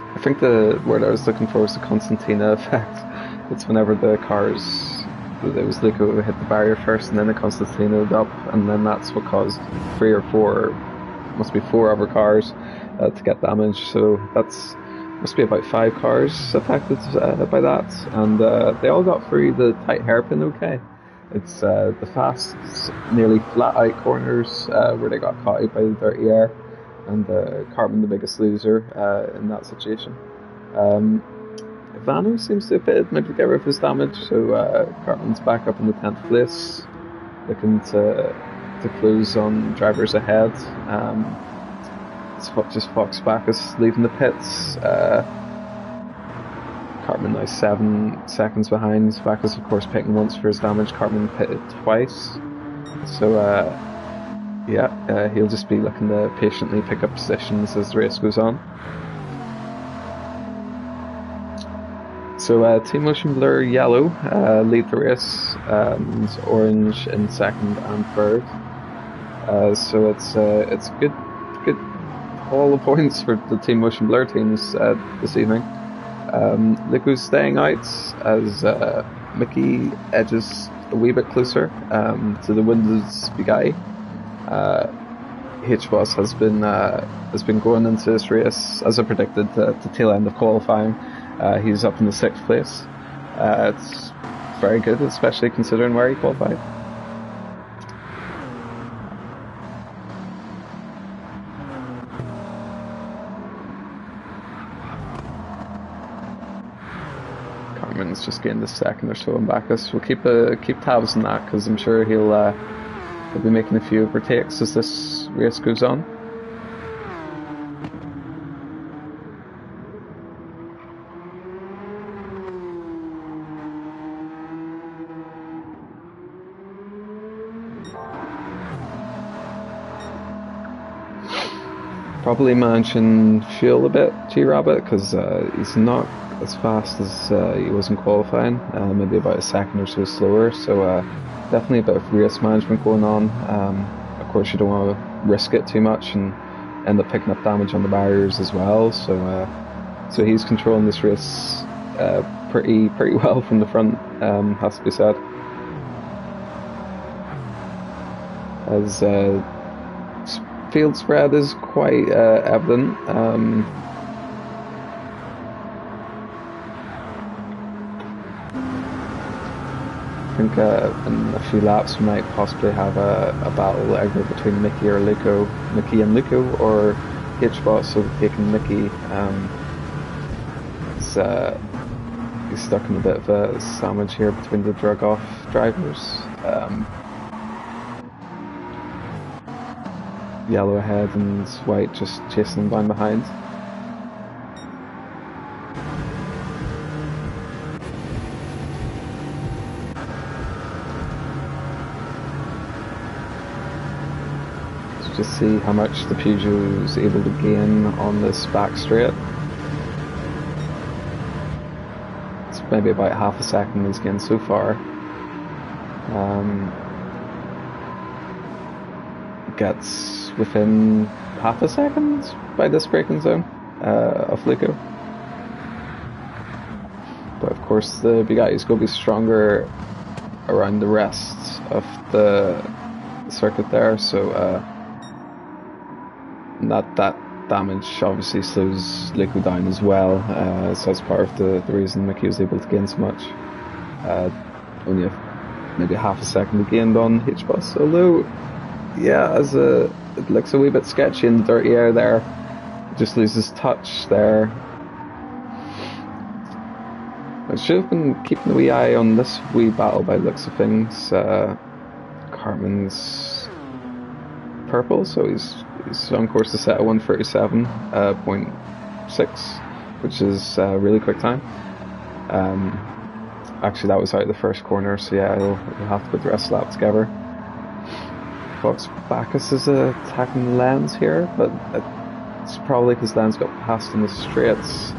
Speaker 1: I think the word I was looking for was the Constantina effect. It's whenever the cars, it was Luco who hit the barrier first, and then the Constantina up, and then that's what caused 3 or 4, must be 4 other cars to get damaged. So that's must be about 5 cars affected by that, and they all got through the tight hairpin okay. It's the fast, nearly flat out corners where they got caught out by the dirty air, and Cartman the biggest loser in that situation. Ivano seems to have maybe get rid of his damage, so Cartman's back up in the 10th place, looking to close on drivers ahead. It's just Fox Bacchus leaving the pits. Cartman now 7 seconds behind. Bacchus, of course, pitting once for his damage. Cartman pitted twice. So, he'll just be looking to patiently pick up positions as the race goes on. So, Team Motion Blur Yellow lead the race, and Orange in 2nd and 3rd. So it's good haul of points for the Team Motion Blur teams this evening. Luco's staying out as Mickey edges a wee bit closer to the Windows Bugatti. HBoss has been going into this race, as I predicted, the tail end of qualifying. He's up in the 6th place. It's very good, especially considering where he qualified. Cartman's just gained a second or so on Bacchus. We'll keep tabs on that, because I'm sure he'll be making a few overtakes as this race goes on. Probably managing fuel a bit, G-Rabbit, because he's not as fast as he was in qualifying, maybe about a second or so slower, so definitely a bit of race management going on. Of course, you don't want to risk it too much and end up picking up damage on the barriers as well, so he's controlling this race pretty well from the front, has to be said. As field spread is quite evident. I think in a few laps we might possibly have a battle either between Mickey and Luco, or HBoss overtaking Mickey. He's stuck in a bit of a sandwich here between the drug-off drivers. Yellow ahead and White just chasing them down behind. Let's just see how much the Peugeot is able to gain on this back straight. It's maybe about half a second he's gained so far. Gets within half a second by this braking zone. of Luco. But of course the Bugatti's going to be stronger around the rest of the circuit there, so that damage obviously slows Luco down as well, so that's part of the reason Mickey was able to gain so much. Only maybe half a second gained on H-Bus, although yeah, it looks a wee bit sketchy in the dirty air there. Just loses touch there. I should have been keeping a wee eye on this wee battle by the looks of things. Cartman's purple, so he's on course to set a 1:37.6, which is a really quick time. Actually, that was out of the first corner, so yeah, he'll have to put the rest of the lap together. Fox Bacchus is attacking Lens here, but it's probably because Lens got passed in the straights.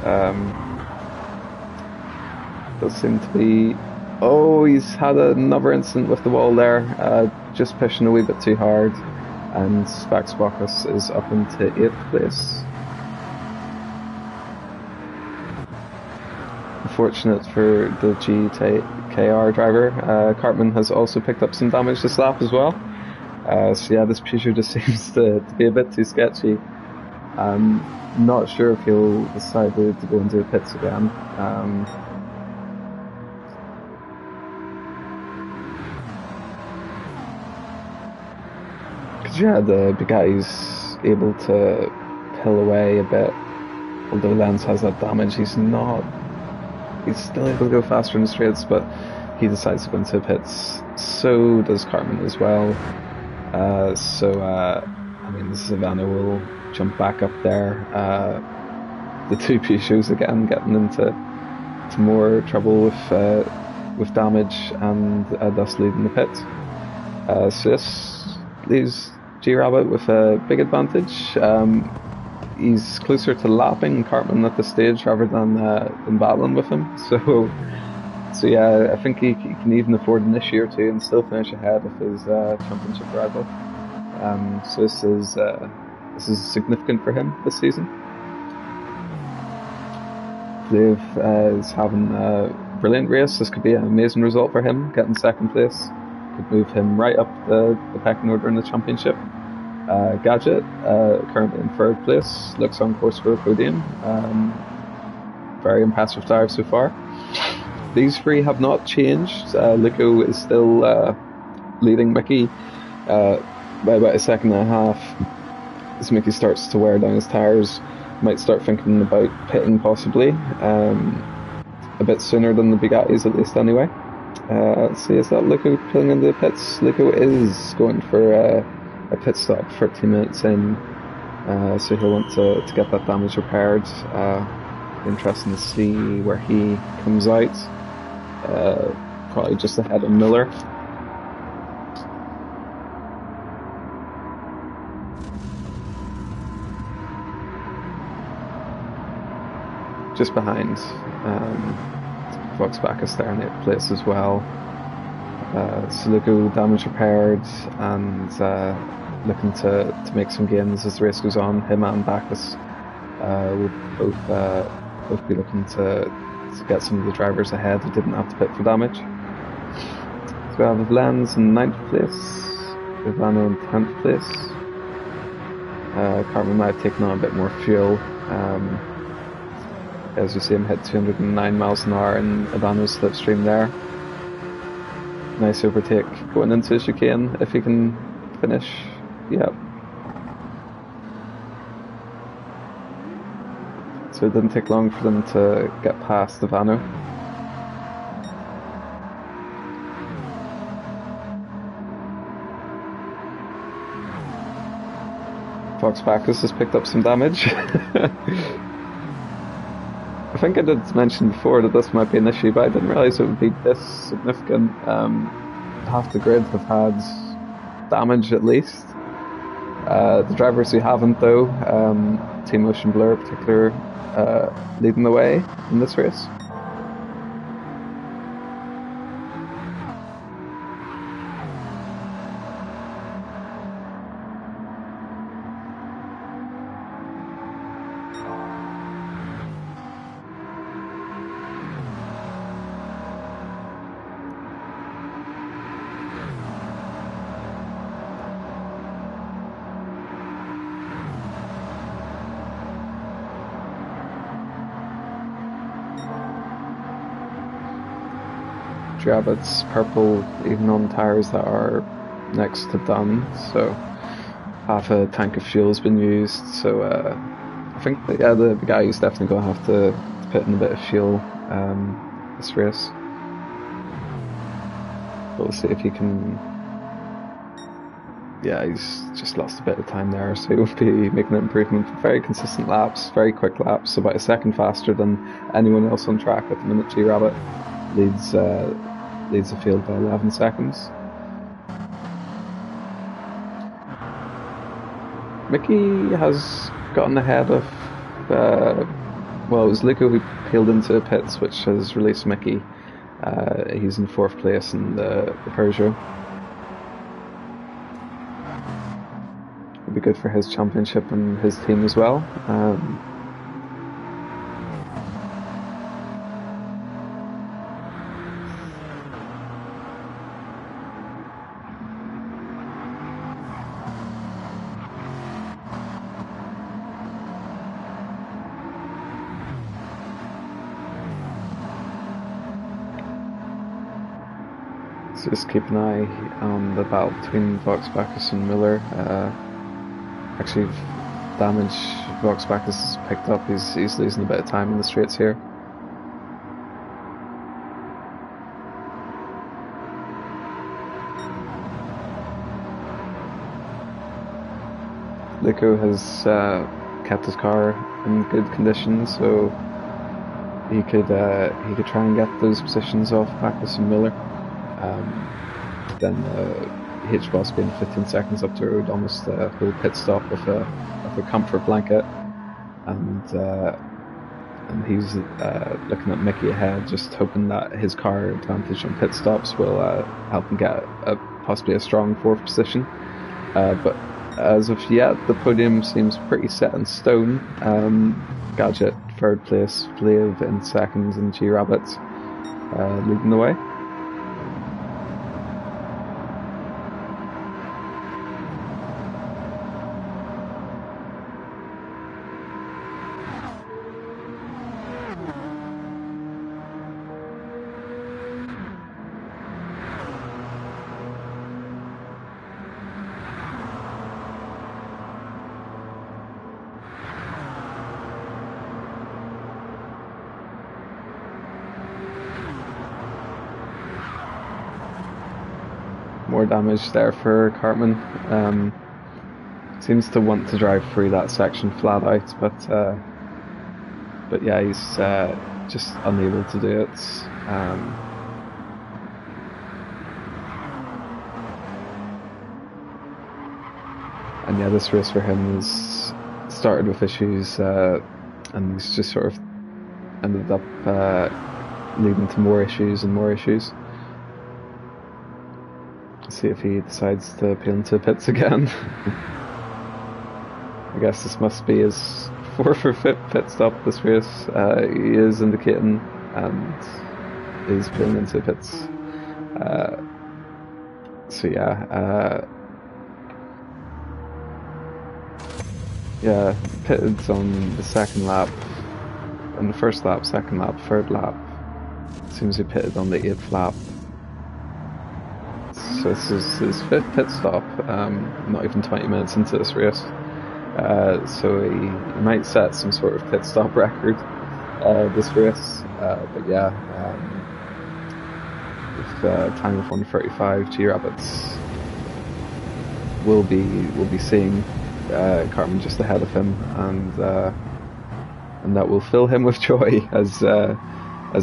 Speaker 1: Does seem to be... Oh, he's had another incident with the wall there, just pushing a wee bit too hard, and Fox Bacchus is up into 8th place. Unfortunate for the GKR driver, Cartman has also picked up some damage this lap as well. So yeah, this Peugeot just seems to be a bit too sketchy. I'm not sure if he'll decide to go into the pits again. Because yeah, the Bugatti's able to pill away a bit. Although Lens has that damage, he's still able to go faster in the straights, but he decides to go into the pits. So does Cartman as well. I mean, the Savannah will jump back up there. The two Peugeots again getting into more trouble with damage and thus leading the pit. So this leaves G-Rabbit with a big advantage. He's closer to lapping Cartman at this stage rather than battling with him. So yeah, I think he can even afford an issue or two and still finish ahead of his championship rival. So this is significant for him this season. Dave is having a brilliant race. This could be an amazing result for him, getting second place. Could move him right up the pecking order in the championship. Gadget, currently in 3rd place, looks on course for a podium. Very impressive dive so far. These three have not changed. Luco is still leading Mickey by about a second and a half. As Mickey starts to wear down his tyres, might start thinking about pitting possibly. A bit sooner than the Bugattis at least anyway. Let's see, is that Luco pulling into the pits? Luco is going for a pit stop 30 minutes in, so he'll want to get that damage repaired. Interesting to see where he comes out. Probably just ahead of Miller. Just behind Fox Bacchus there in 8th place as well. Luco damage repaired and looking to make some gains as the race goes on. Him and Bacchus will both be looking to get some of the drivers ahead who didn't have to pit for damage. So we have Lens in 9th place, Ivano in 10th place. Cartman might have taken on a bit more fuel. As you see him hit 209 miles an hour in Ivano's slipstream there. Nice overtake going into the chicane if he can finish. Yep. So it didn't take long for them to get past Ivano. Fox Bacchus has picked up some damage. I think I did mention before that this might be an issue, but I didn't realise it would be this significant. Half the grid have had damage at least. The drivers who haven't though, Team Ocean Blur in particular, leading the way in this race. Rabbit's purple even on tyres that are next to done, so half a tank of fuel has been used, so I think that, yeah, the guy is definitely going to have to put in a bit of fuel this race. But we'll see if he can. Yeah, he's just lost a bit of time there, so he'll be making an improvement. Very consistent laps, very quick laps, about a second faster than anyone else on track at the minute. G-Rabbit leads the field by 11 seconds. Mickey has gotten ahead of, well, it was Luco who peeled into pits, which has released Mickey. He's in 4th place in the Peugeot. It'll be good for his championship and his team as well. So just keep an eye on the battle between Voxbacchus and Miller. Actually, damage Voxbacchus has picked up. He's losing a bit of time in the straights here. Luco has kept his car in good condition, so he could try and get those positions off Bacchus and Miller. Then H-Boss being 15 seconds up the road, almost a whole pit stop with a comfort blanket, and he's looking at Mickey ahead, just hoping that his car advantage on pit stops will help him get possibly a strong 4th position. But as of yet, the podium seems pretty set in stone. Gadget 3rd place, Flav in 2nd, and G-Rabbit leading the way. More damage there for Cartman. Seems to want to drive through that section flat out, but yeah, he's just unable to do it. And yeah, this race for him has started with issues, and he's just sort of ended up leading to more issues and more issues. See if he decides to peel into pits again. I guess this must be his 4th or 5th pit stop this race. He is indicating and is peeling into pits. So yeah, pitted on the 2nd lap, on the 1st lap, 2nd lap, 3rd lap. Seems he pitted on the 8th lap. So this is his 5th pit stop, not even 20 minutes into this race. So he might set some sort of pit stop record this race. But yeah, with time of 1:35, G-Rabbits will be seeing Cartman just ahead of him, and that will fill him with joy as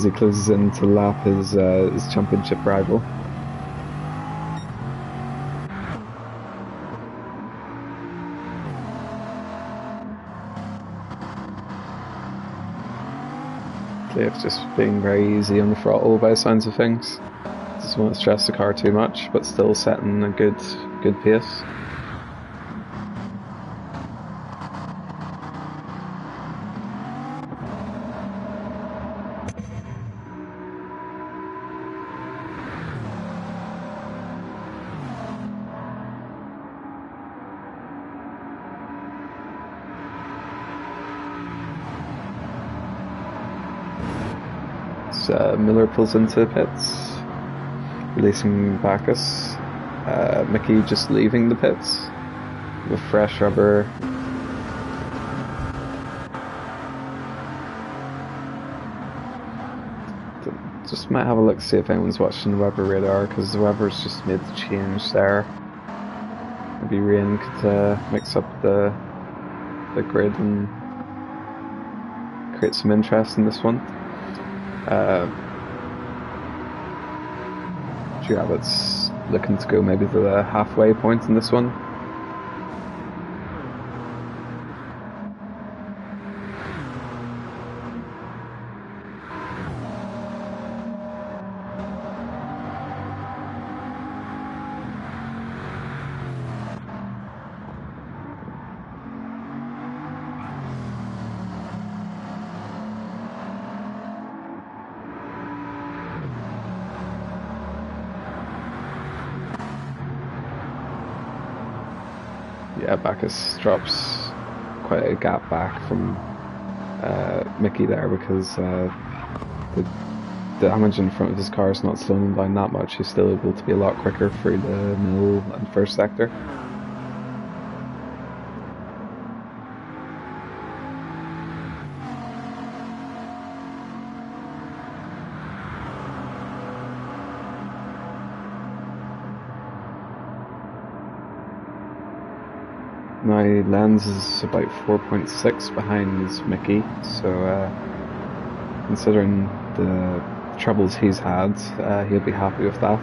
Speaker 1: he closes in to lap his championship rival. It's just being very easy on the throttle by the sounds of things. Doesn't want to stress the car too much, but still setting a good pace. Miller pulls into pits. releasing Bacchus. Mickey just leaving the pits with fresh rubber. Just might have a look, see if anyone's watching the weather radar, because the weather's just made the change there. Maybe rain could mix up the grid and create some interest in this one. G-Rabbit's looking to go maybe to the halfway point in this one. Yeah, Bacchus drops quite a gap back from Mickey there, because the damage in front of his car is not slowing him down that much. He's still able to be a lot quicker through the middle and first sector. Now Lenz is about 4.6 behind Mickey, so considering the troubles he's had, he'll be happy with that.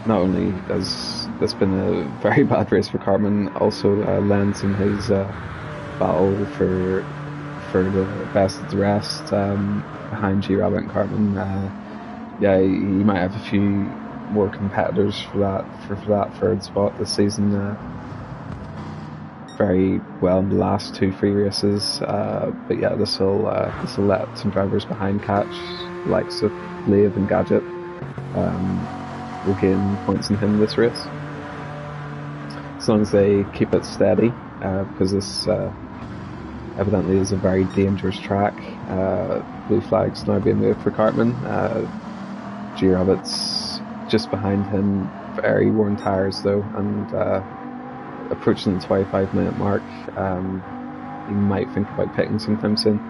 Speaker 1: Not only has this been a very bad race for Cartman, also Lenz in his battle for the best of the rest behind G-Rabbit and Cartman. Yeah, he might have a few more competitors for that third spot this season. Very well in the last 2 free races, but yeah, this will let some drivers behind catch, likes of Lave and Gadget, will gain points in him this race, as long as they keep it steady, because this evidently is a very dangerous track. Blue flag's now being moved for Cartman. G-Rabbit's just behind him, very worn tyres though, and approaching the 25-minute mark. He might think about pitting sometime soon.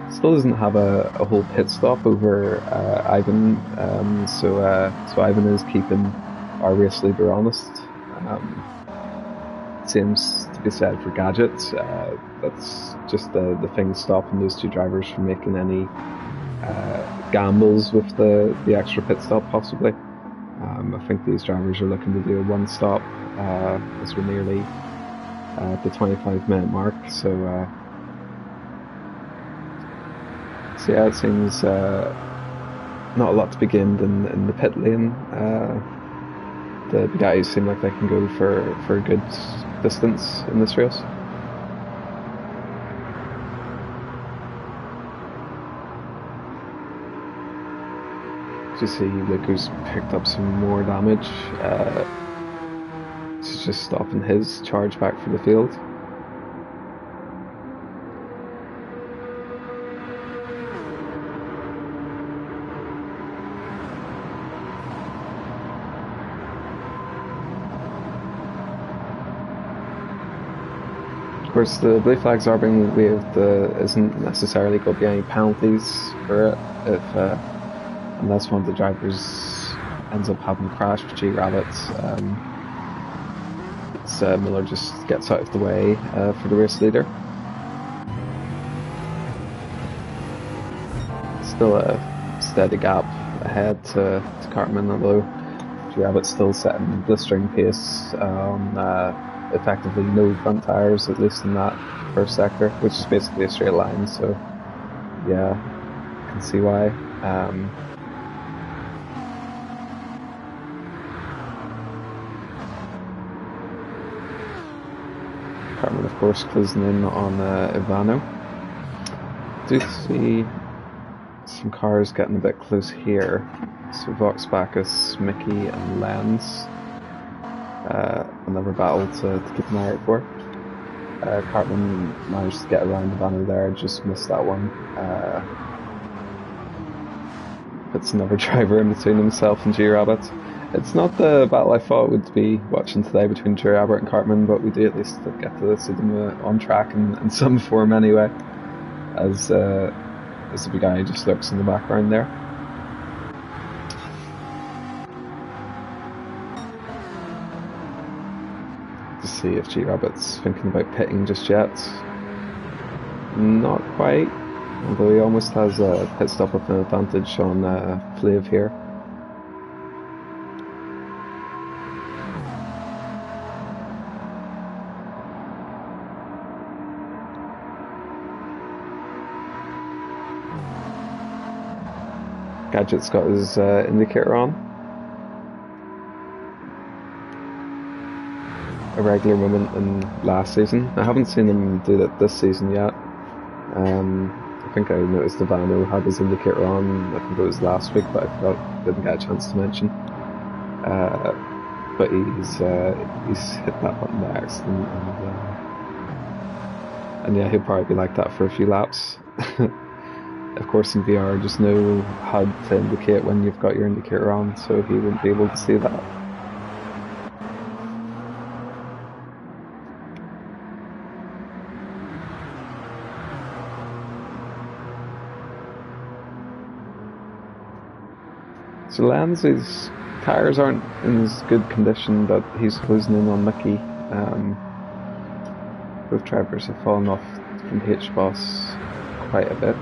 Speaker 1: Still doesn't have a whole pit stop over Ivan, so Ivan is keeping our race leader honest. Seems to be said for Gadget. That's just the thing stopping those 2 drivers from making any gambles with the extra pit stop possibly. I think these drivers are looking to do a 1-stop as we're nearly the 25-minute mark. So yeah, it seems not a lot to be gained in the pit lane. The guys seem like they can go for a good distance in this race. You see Luco's picked up some more damage. It's just stopping his charge back for the field. Of course, the blue flags are being waved. Isn't necessarily going to be any penalties for it if unless one of the drivers ends up having a crash with G-Rabbit. Miller just gets out of the way for the race leader. Still a steady gap ahead to Cartman, although G-Rabbit's still setting blistering pace on effectively no front tyres, at least in that first sector, which is basically a straight line, so yeah, I can see why. Cartman, of course, closing in on Ivano. Do see some cars getting a bit close here. So Vox, Bacchus, Mickey and Lenz. Another battle to keep an eye out for. Cartman managed to get around Ivano there, just missed that one. puts another driver in between himself and G-Rabbit. It's not the battle I thought it would be watching today between G-Rabbit and Cartman, but we do at least get to see them on track in some form anyway, as the big guy just lurks in the background there. To see if G-Rabbit's thinking about pitting just yet. Not quite, although he almost has a pit stop with an advantage on Flav here. Gadget's got his indicator on. A regular moment in last season. I haven't seen him do that this season yet. I think I noticed Ivano had his indicator on. I think it was last week, but I didn't get a chance to mention. But he's hit that button by accident, and yeah, he'll probably be like that for a few laps. Of course, in VR, there's no HUD to indicate when you've got your indicator on, so he won't be able to see that. So Lanz's tyres aren't in as good condition, but he's closing in on Mickey. Both drivers have fallen off from H-Boss quite a bit.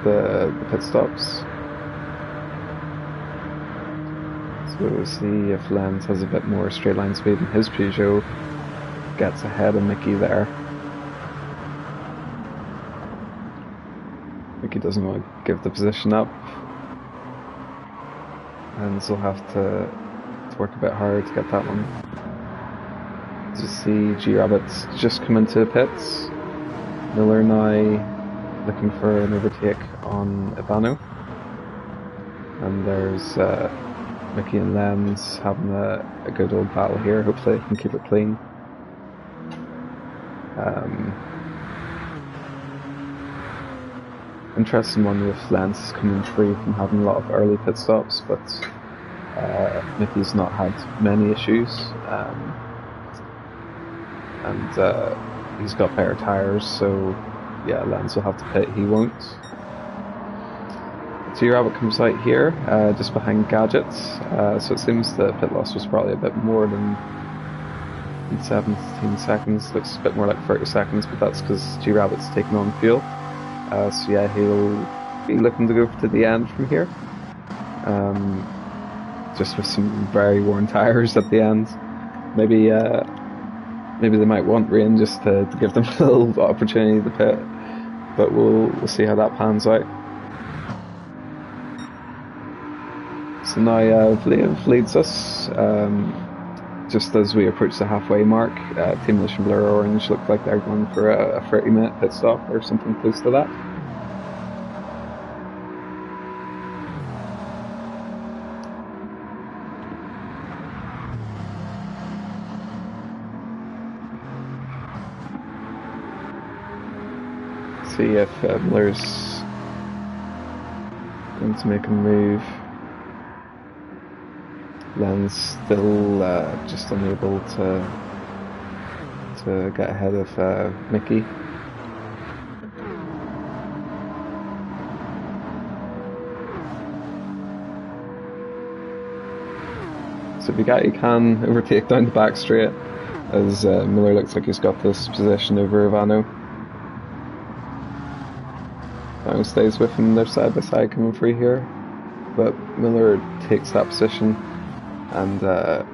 Speaker 1: The pit stops. So we'll see if Lenz has a bit more straight line speed and his Peugeot gets ahead of Mickey there. Mickey doesn't want to give the position up, and he'll have to work a bit harder to get that one. To see G-Rabbit's just come into the pits. Miller now looking for an overtake on Ivano, and there's Mickey and Lenz having a good old battle here. Hopefully they can keep it clean. Interesting one with Lenz coming free from having a lot of early pit stops, but Mickey's not had many issues, and he's got better tyres, so yeah, Lenz will have to pit, he won't. G-Rabbit comes out here, just behind Gadget, so it seems the pit loss was probably a bit more than 17 seconds, looks a bit more like 30 seconds, but that's because G-Rabbit's taking on fuel. So yeah, he'll be looking to go to the end from here, just with some very worn tyres at the end. Maybe they might want rain just to give them a little opportunity to pit, but we'll see how that pans out. So now Flav leads us, just as we approach the halfway mark. Team Mission Blur Orange look like they're going for a 30-minute pit stop or something close to that. See if Miller's going to make a move. Len's still just unable to get ahead of Mickey. So Bugatti can overtake down the back straight, as Miller looks like he's got this position over Ivano. Ivano stays with him, they're side by side coming free here, but Miller takes that position. And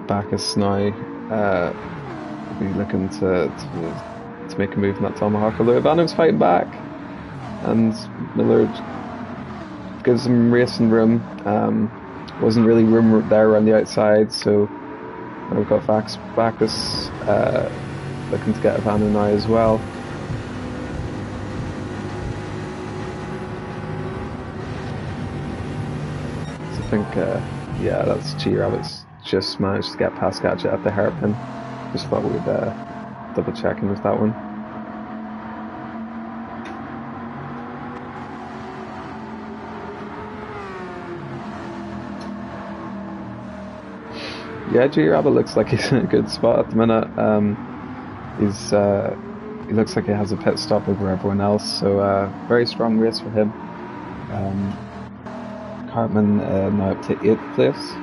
Speaker 1: Bacchus now will be looking to make a move in that tomahawk, although Ivano's fighting back, and Miller gives him racing room. Wasn't really room there around the outside, so we've got Bacchus looking to get Ivano now as well. So I think yeah, that's G-Rabbit's just managed to get past Gadget at the hairpin. Just thought we'd double check in with that one. Yeah, G Rabbit looks like he's in a good spot at the minute. He looks like he has a pit stop over everyone else, so very strong race for him. Cartman now up to 8th place,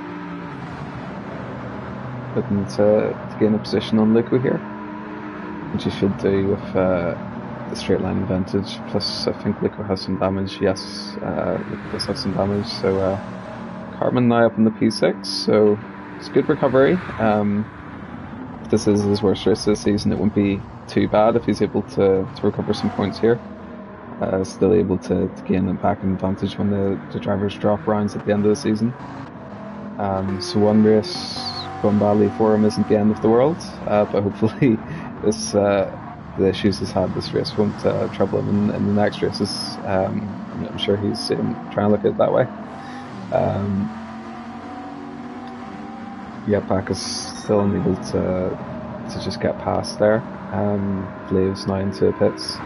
Speaker 1: looking to gain a position on Luco here, which he should do with the straight line advantage. Plus, I think Luco has some damage. Yes, Luco does have some damage. So Cartman now up in the P6, so it's a good recovery. If this is his worst race this season, it wouldn't be too bad if he's able to recover some points here. Still able to gain a back advantage when the drivers drop rounds at the end of the season. So one race going badly for him isn't the end of the world, but hopefully the issues he's had this race won't trouble him in the next races. I'm sure he's trying to look at it that way. Pack is still unable to just get past there. Flave's now into pits.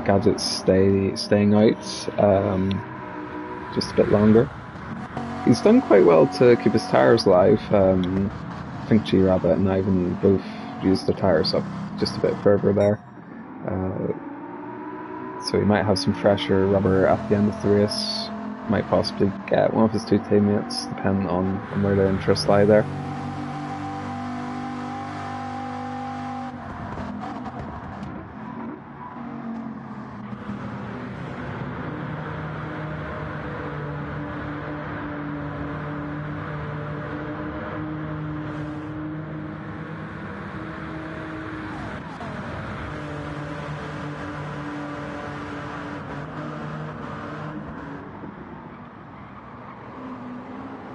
Speaker 1: Gadget's staying out just a bit longer. He's done quite well to keep his tyres alive. I think G Rabbit and Ivan both used their tyres up just a bit further there. So he might have some fresher rubber at the end of the race. Might possibly get one of his two teammates, depending on where their interests lie there.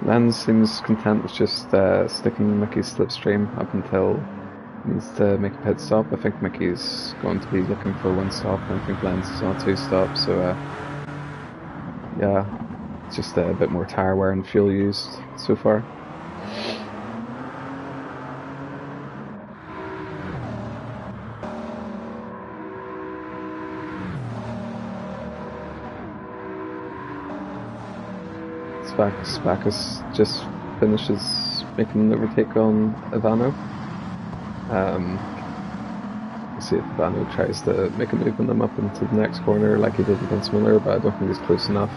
Speaker 1: Len seems content with just sticking Mickey's slipstream up until he needs to make a pit stop. I think Mickey's going to be looking for one stop, and I think Len's is on 2 stops, so yeah, just a bit more tyre wear and fuel used so far. Spackus just finishes making an overtake on Ivano. We'll see if Ivano tries to make a move on them up into the next corner like he did against Miller, but I don't think he's close enough.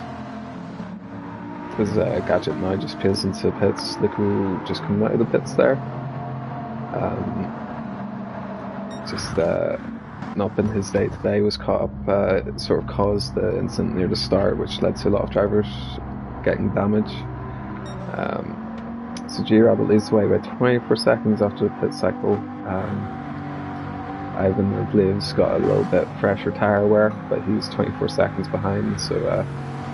Speaker 1: Because Gadget now just peels into pits. Luco just coming out of the pits there. Just not been his day today, was caught up, it sort of caused the incident near the start, which led to a lot of drivers getting damage. So G-Rabbit leads the way by 24 seconds after the pit cycle. Ivan, I believe, has got a little bit fresher tyre wear, but he's 24 seconds behind, so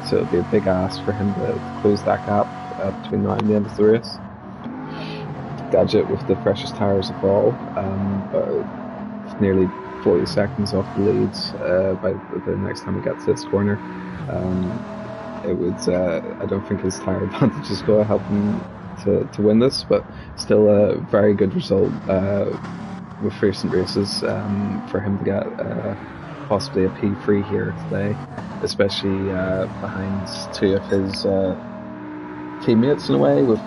Speaker 1: it'll be a big ask for him to close that gap between now and the end of the race. Gadget with the freshest tyres of all, but nearly 40 seconds off the lead by the next time we get to this corner. It would, I don't think his tyre advantage is going to help him to win this, but still a very good result with recent races for him to get possibly a P3 here today, especially behind 2 of his teammates in a way, with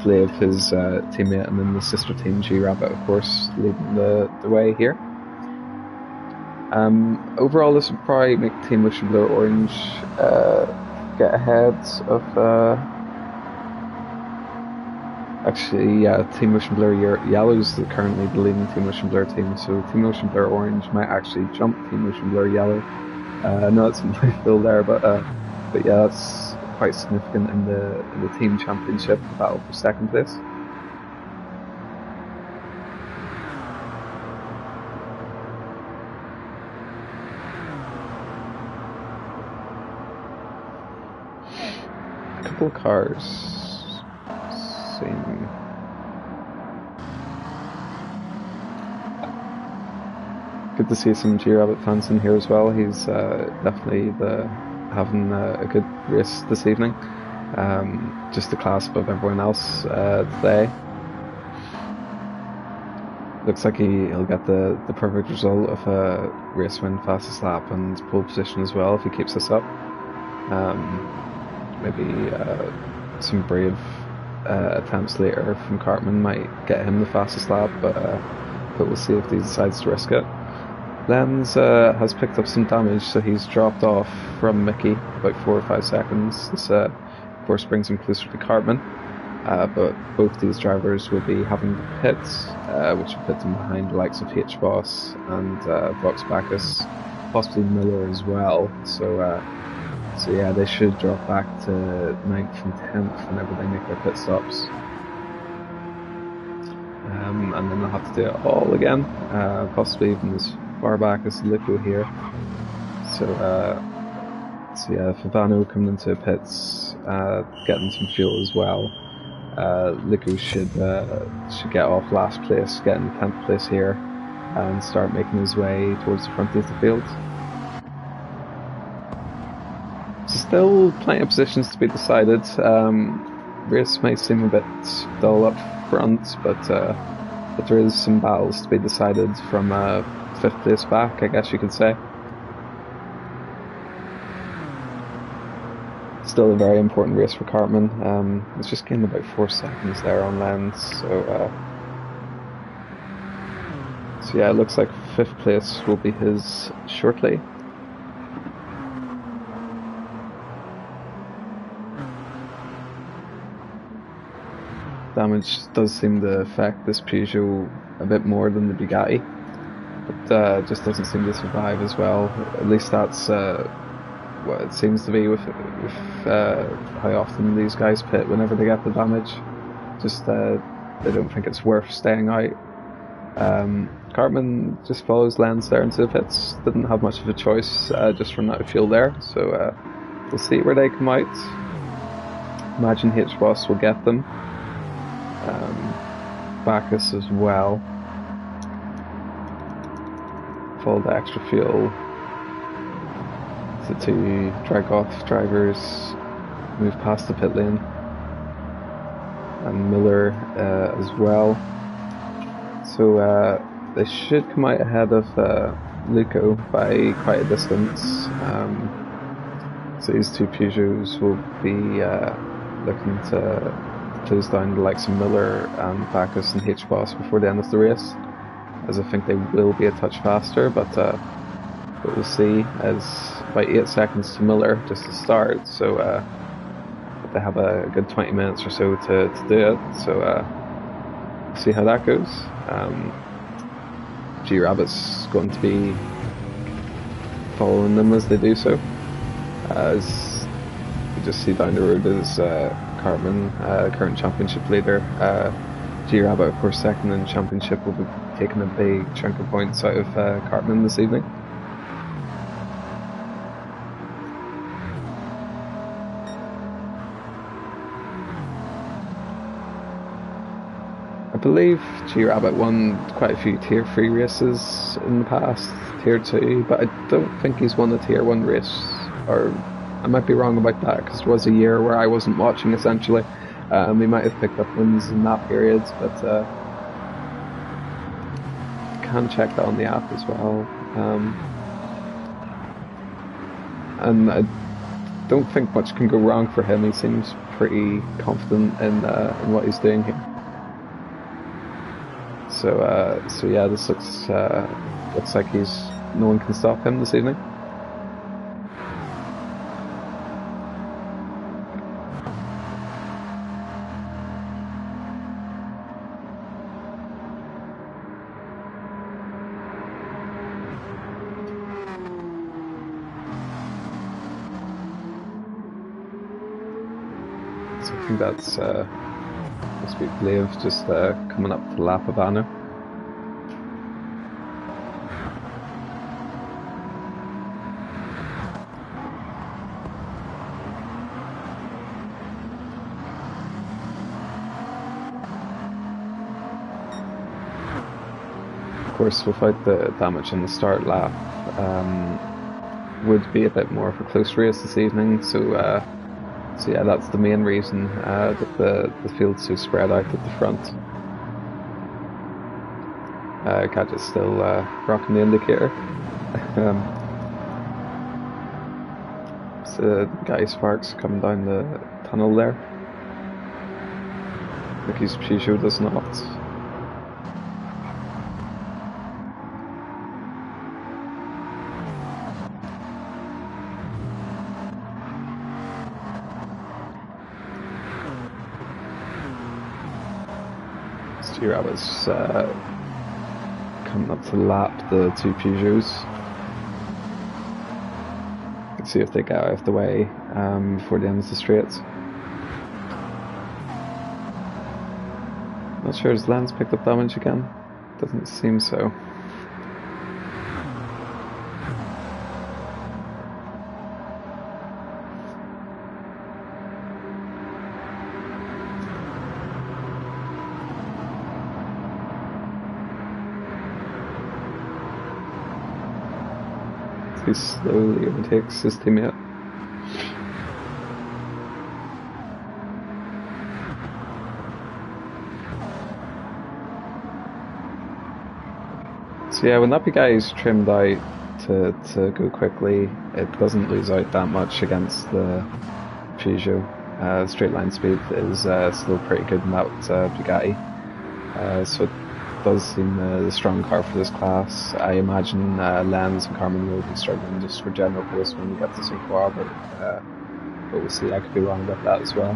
Speaker 1: Flav, his teammate, and then the sister team G-Rabbit, of course, leading the way here. Overall, this would probably make Team Ocean Blue Orange get ahead of actually, yeah, Team Ocean Blur Yellow is currently the leading Team Ocean Blur team, so Team Ocean Blur Orange might actually jump Team Ocean Blur Yellow. I know it's in midfield there, but yeah, that's quite significant in the team championship battle for second place. A couple of cars. Good to see some G-Rabbit fans in here as well. He's definitely having a good race this evening. Just a class above everyone else today. Looks like he'll get the perfect result of a race win, fastest lap, and pole position as well if he keeps this up. Maybe some brave attempts later from Cartman might get him the fastest lap, but we'll see if he decides to risk it. Lenz has picked up some damage, so he's dropped off from Mickey about 4 or 5 seconds. This, of course, brings him closer to Cartman, but both these drivers will be having the pits, which will put them behind the likes of H-Boss and Vox Bacchus, possibly Miller as well. So yeah, they should drop back to 9th and 10th whenever they make their pit stops. And then they'll have to do it all again, possibly even as far back as Lico here. So yeah, Favano coming into pits, getting some fuel as well. Lico should get off last place, get in 10th place here, and start making his way towards the front of the field. Still plenty of positions to be decided. Race may seem a bit dull up front, but there is some battles to be decided from 5th place back, I guess you could say. Still a very important race for Cartman. It's just gained about 4 seconds there on Lenz, so yeah, it looks like 5th place will be his shortly. Damage does seem to affect this Peugeot a bit more than the Bugatti, but just doesn't seem to survive as well. At least that's what it seems to be with how often these guys pit whenever they get the damage. Just they don't think it's worth staying out. Cartman just follows Lenz there into the pits. Didn't have much of a choice, just run out of fuel there. So we'll see where they come out. Imagine H-Boss will get them. Bacchus as well. Follow the extra fuel. The 2 drag off drivers move past the pit lane, and Miller as well. So they should come out ahead of Lico by quite a distance. So these 2 Peugeots will be looking to close down the likes of Miller and Bacchus and H-Boss before the end of the race, as I think they will be a touch faster, but we'll see. As about 8 seconds to Miller just to start, so they have a good 20 minutes or so to do it, so see how that goes. G-Rabbit's going to be following them as they do so. As you just see down the road is Cartman, current championship leader. G-Rabbit, of course, second in the championship, will be taking a big chunk of points out of Cartman this evening. I believe G-Rabbit won quite a few Tier 3 races in the past, Tier 2, but I don't think he's won a Tier 1 race, or I might be wrong about that, because there was a year where I wasn't watching, essentially. We might have picked up wins in that period, but can check that on the app as well. And I don't think much can go wrong for him. He seems pretty confident in what he's doing here. So yeah, this looks like no one can stop him this evening. So I think that's must be Blaeve just coming up to lap Havana. Of course, without the damage in the start lap, would be a bit more of a close race this evening. So yeah, that's the main reason that the field's so spread out at the front. Gadget's still rocking the indicator. So Guy Sparks coming down the tunnel there. Mickey's Peugeot does not. Rabbit's coming up to lap the two Peugeots. Let's see if they get out of the way before the end of the straight. Not sure, has Lance picked up damage again? Doesn't seem so. He slowly overtakes his teammate. So yeah, when that big guy is trimmed out to go quickly, it doesn't lose out that much against the Peugeot. Straight line speed is still pretty good in that Bugatti. So it does seem the strong car for this class. I imagine Lenz and Carmen will be struggling just for general pace when we get to St. but we'll see. I could be wrong about that as well.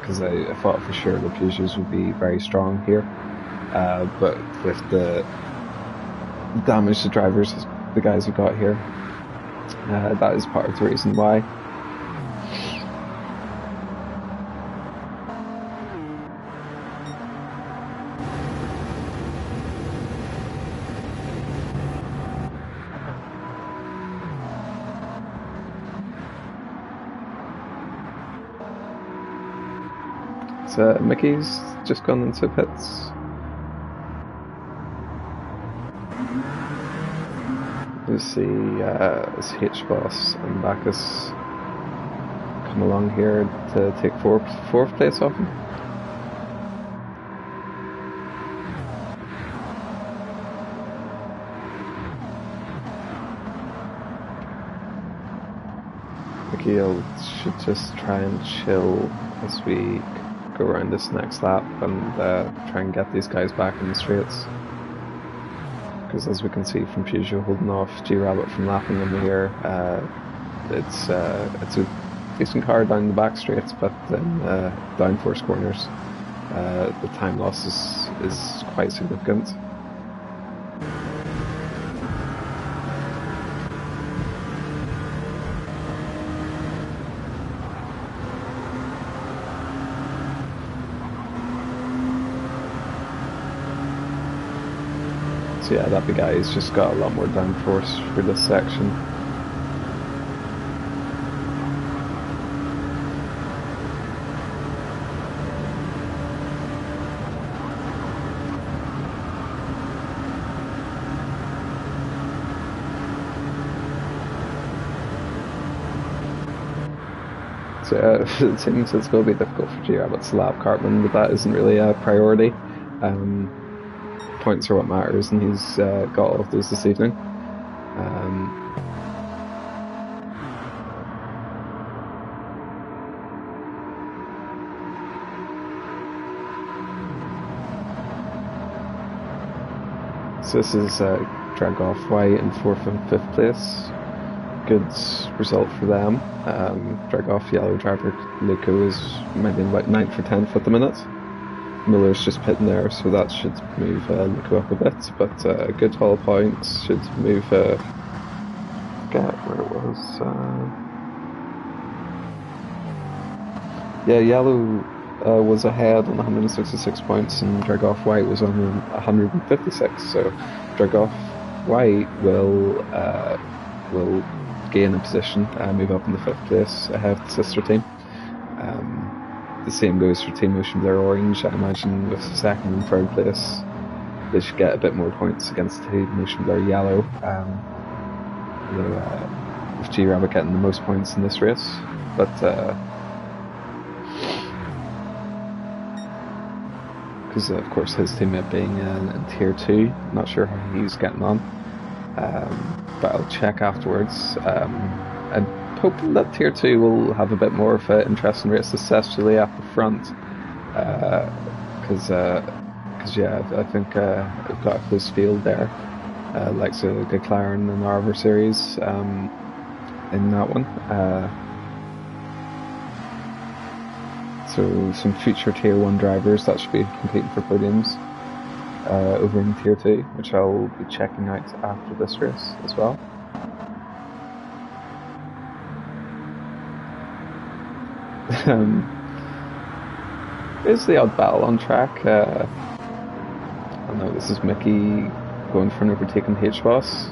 Speaker 1: Because I thought for sure the Peugeots would be very strong here. But with the damage to drivers the guys have got here, that is part of the reason why. So Mickey's just gone into pits. You see H-Boss and Bacchus come along here to take fourth place off him. Mickey should just try and chill as we go around this next lap and try and get these guys back in the straights. Because as we can see from Peugeot holding off G-Rabbit from lapping them here, it's a decent car down the back straights, but then downforce corners, the time loss is quite significant. So yeah, that big guy's just got a lot more downforce for this section. So yeah, it seems it's going to be difficult for G-Rabbit to lap Cartman, but that isn't really a priority. Points are what matters, and he's got all of those this evening. So this is Drag Off White in 4th and 5th place. Good result for them. Drag Off Yellow driver Luco is maybe about 9th or 10th at the minute. Miller's just pitting there, so that should move Luco up a bit, but good haul points should move, forget where it was, yeah, Yellow was ahead on 166 points and Drag Off White was on 156, so Drag Off White will gain a position, move up in the 5th place ahead of the sister team. The same goes for Team Motion Blur Orange. I imagine with 2nd and 3rd place they should get a bit more points against Team Motion Blur Yellow, with G-Rabbit getting the most points in this race, but because of course his teammate being in Tier 2, not sure how he's getting on, but I'll check afterwards. I'm hoping that Tier 2 will have a bit more of an interesting race, especially at the front, Because yeah, I think we've got a close field there, like so McLaren and Arver series in that one. So some future Tier 1 drivers that should be competing for podiums over in Tier 2, which I'll be checking out after this race as well. It's the odd battle on track. I know this is Mickey going for an overtaking H-Boss.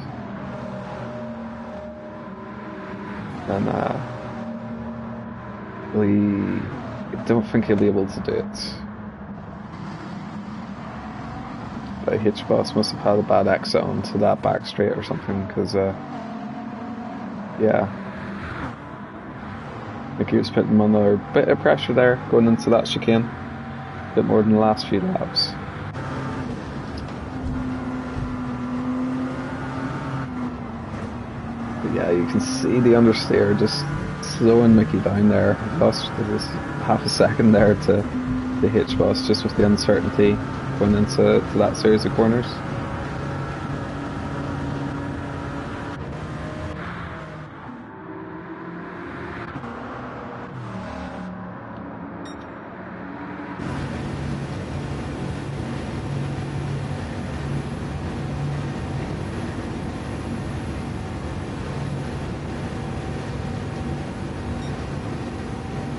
Speaker 1: And I don't think he'll be able to do it. But H-Boss must have had a bad exit onto that back straight or something, because yeah, Mickey was putting him under a bit of pressure there going into that chicane. A bit more than the last few laps. But yeah, you can see the understeer just slowing Mickey down there. Lost half a second there to the H-Boss just with the uncertainty going into that series of corners.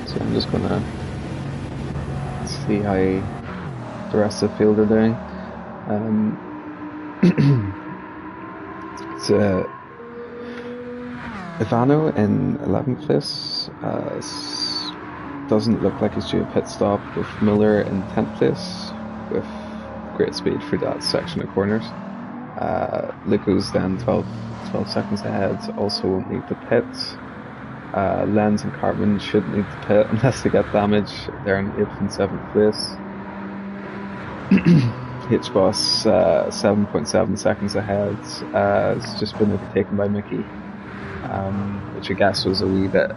Speaker 1: So I'm just gonna see how the rest of the field are doing. It's Ivano in 11th place. Doesn't look like he's due a pit stop, with Miller in 10th place with great speed through that section of corners. Luco's then 12 seconds ahead, also won't need the pit. Lenz and Cartman shouldn't need to pit unless they get damage. They're in 8th and 7th place. H-Boss 7.7 seconds ahead. It's just been overtaken by Mickey, which I guess was a wee bit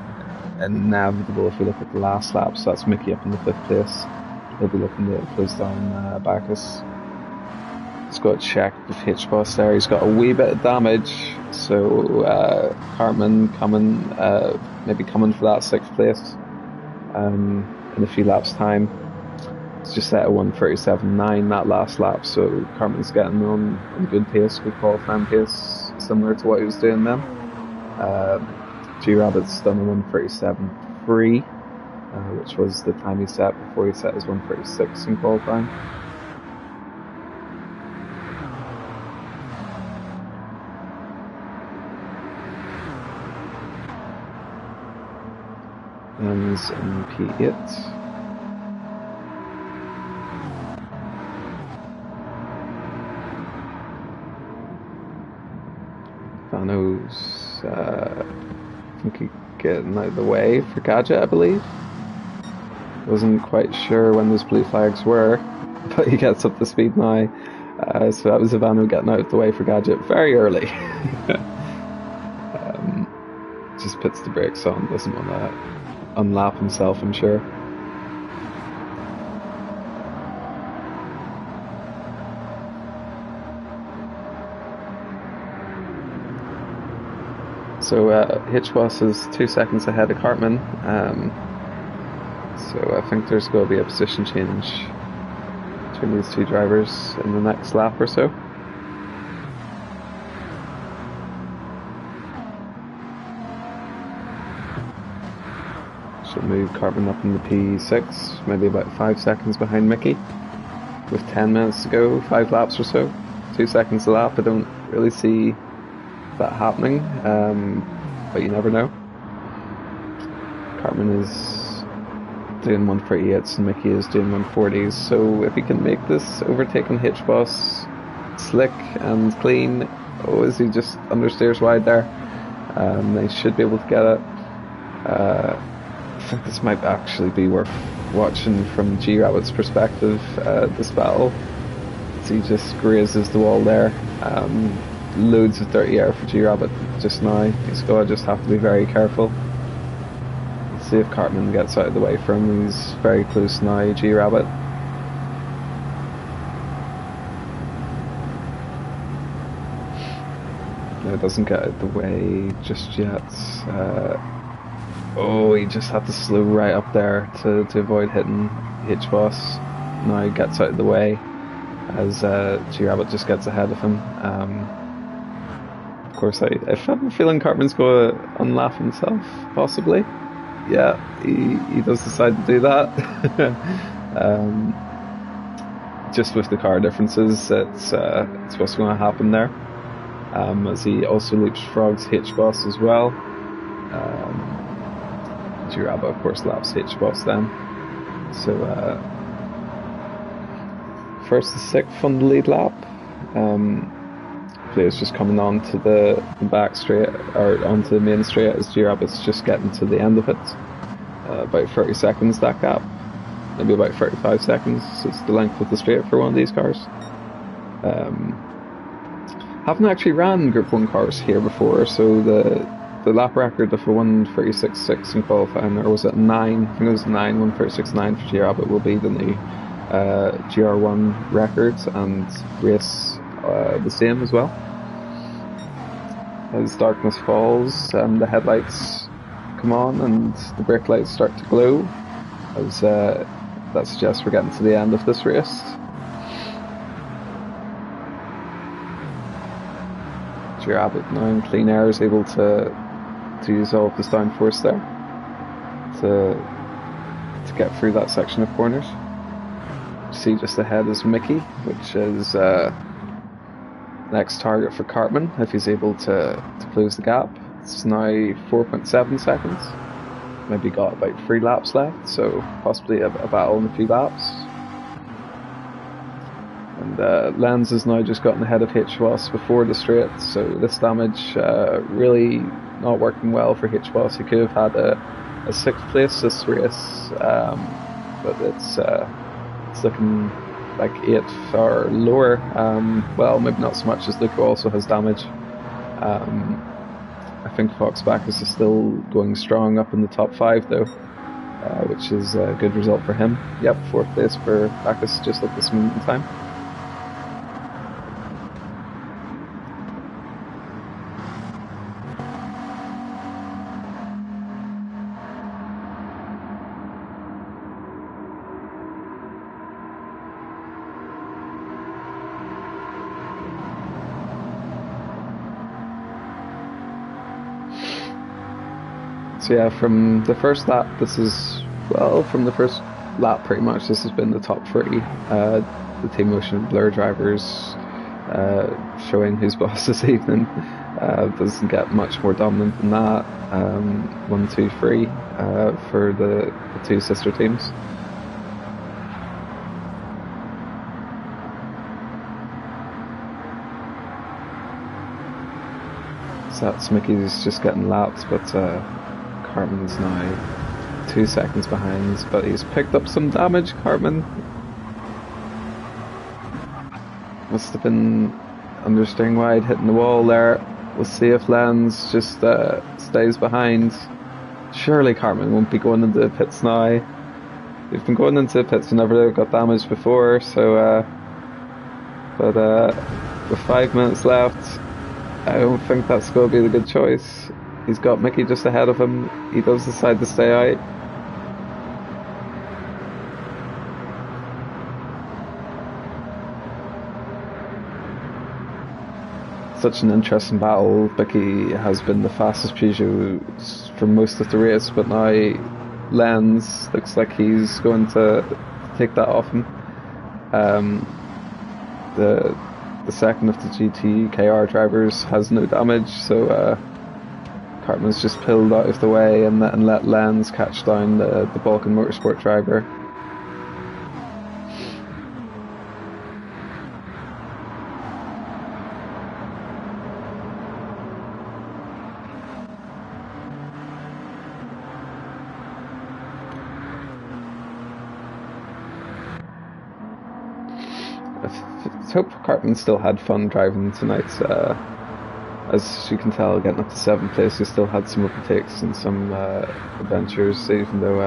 Speaker 1: inevitable if we look at the last lap. So that's Mickey up in the 5th place. They'll be looking to close down Bacchus. Just got to check with H-Boss there. He's got a wee bit of damage, so Cartman maybe coming for that 6th place in a few laps' time. It's just set at 1:37.9 that last lap, so Cartman's getting on good pace, good qualifying pace, similar to what he was doing then. G-Rabbit's done a 1:37.3, which was the time he set before he set his 1:36 in qualifying. And he's in P8. Vano's, I think he's getting out of the way for Gadget, I believe. Wasn't quite sure when those blue flags were, but he gets up to speed now. So that was Ivano getting out of the way for Gadget very early. Just puts the brakes on, doesn't want to unlap himself, I'm sure. So H-Boss is 2 seconds ahead of Cartman. So I think there's going to be a position change between these two drivers in the next lap or so. Should move Cartman up in the P6, maybe about 5 seconds behind Mickey. With 10 minutes to go, 5 laps or so. 2 seconds a lap, I don't really see that happening, but you never know. Cartman is doing 1:38s and Mickey is doing 1:40s, so if he can make this overtaking H-Boss slick and clean, is he just understeers wide there? They should be able to get it. I think this might actually be worth watching from G-Rabbit's perspective, this battle. So he just grazes the wall there. Loads of dirty air for G-Rabbit just now. He's got to just have to be very careful. He's see if Cartman gets out of the way for him. He's very close now, G-Rabbit. No, doesn't get out of the way just yet. Oh, he just had to slow right up there to avoid hitting H-Boss. Now he gets out of the way as G-Rabbit just gets ahead of him. Of course, I have a feeling Cartman's going to unlaugh himself, possibly. Yeah, he does decide to do that. Just with the car differences, it's what's going to happen there. As he also leapfrogs H-Boss as well. G-Rabbit, of course, laps H-Boss then. So, first to sixth on the lead lap. Players just coming on to the back straight, or onto the main straight, as G-Rabbit's just getting to the end of it. About 30 seconds that gap. Maybe about 35 seconds. So it's the length of the straight for one of these cars. Haven't actually ran Group 1 cars here before, so the lap record of a 1:36.6 in qualifying, or was it 9? I think it was 9, 1:36.9 for G-Rabbit will be the new GR1 record, and race the same as well. As darkness falls and the headlights come on and the brake lights start to glow, as that suggests we're getting to the end of this race. G-Rabbit now in clean air is able to use all of his downforce there to get through that section of corners. See just ahead is Mickey, which is next target for Cartman if he's able to close the gap. It's now 4.7 seconds. Maybe got about 3 laps left, so possibly a battle in a few laps. And Lenz has now just gotten ahead of H-Boss before the straight, so this damage really not working well for H-Boss. He could have had a 6th place this race, but it's looking like 8th or lower. Well, maybe not so much, as Luco also has damage. I think Fox Bacchus is still going strong up in the top 5 though, which is a good result for him. Yep, 4th place for Bacchus just at this moment in time. So yeah, from the first lap, from the first lap pretty much, this has been the top 3. The Team Motion Blur drivers showing who's boss this evening. Doesn't get much more dominant than that. 1, 2, 3 for the 2 sister teams. So that's Mickey's just getting lapped, but Cartman's now 2 seconds behind, but he's picked up some damage. Cartman must have been understeering wide, hitting the wall there. We'll see if Lenz just stays behind. Surely Cartman won't be going into the pits now. They've been going into the pits whenever they've got damage before, so but with 5 minutes left, I don't think that's going to be the good choice. He's got Mickey just ahead of him. He does decide to stay out. Such an interesting battle. Mickey has been the fastest Peugeot for most of the race, but now Lenz looks like he's going to take that off him. The second of the GT-KR drivers has no damage, so Cartman's just pulled out of the way and let Lenz catch down the Balkan Motorsport driver. I hope Cartman still had fun driving tonight's as you can tell, getting up to 7th place, he still had some overtakes and some adventures, even though,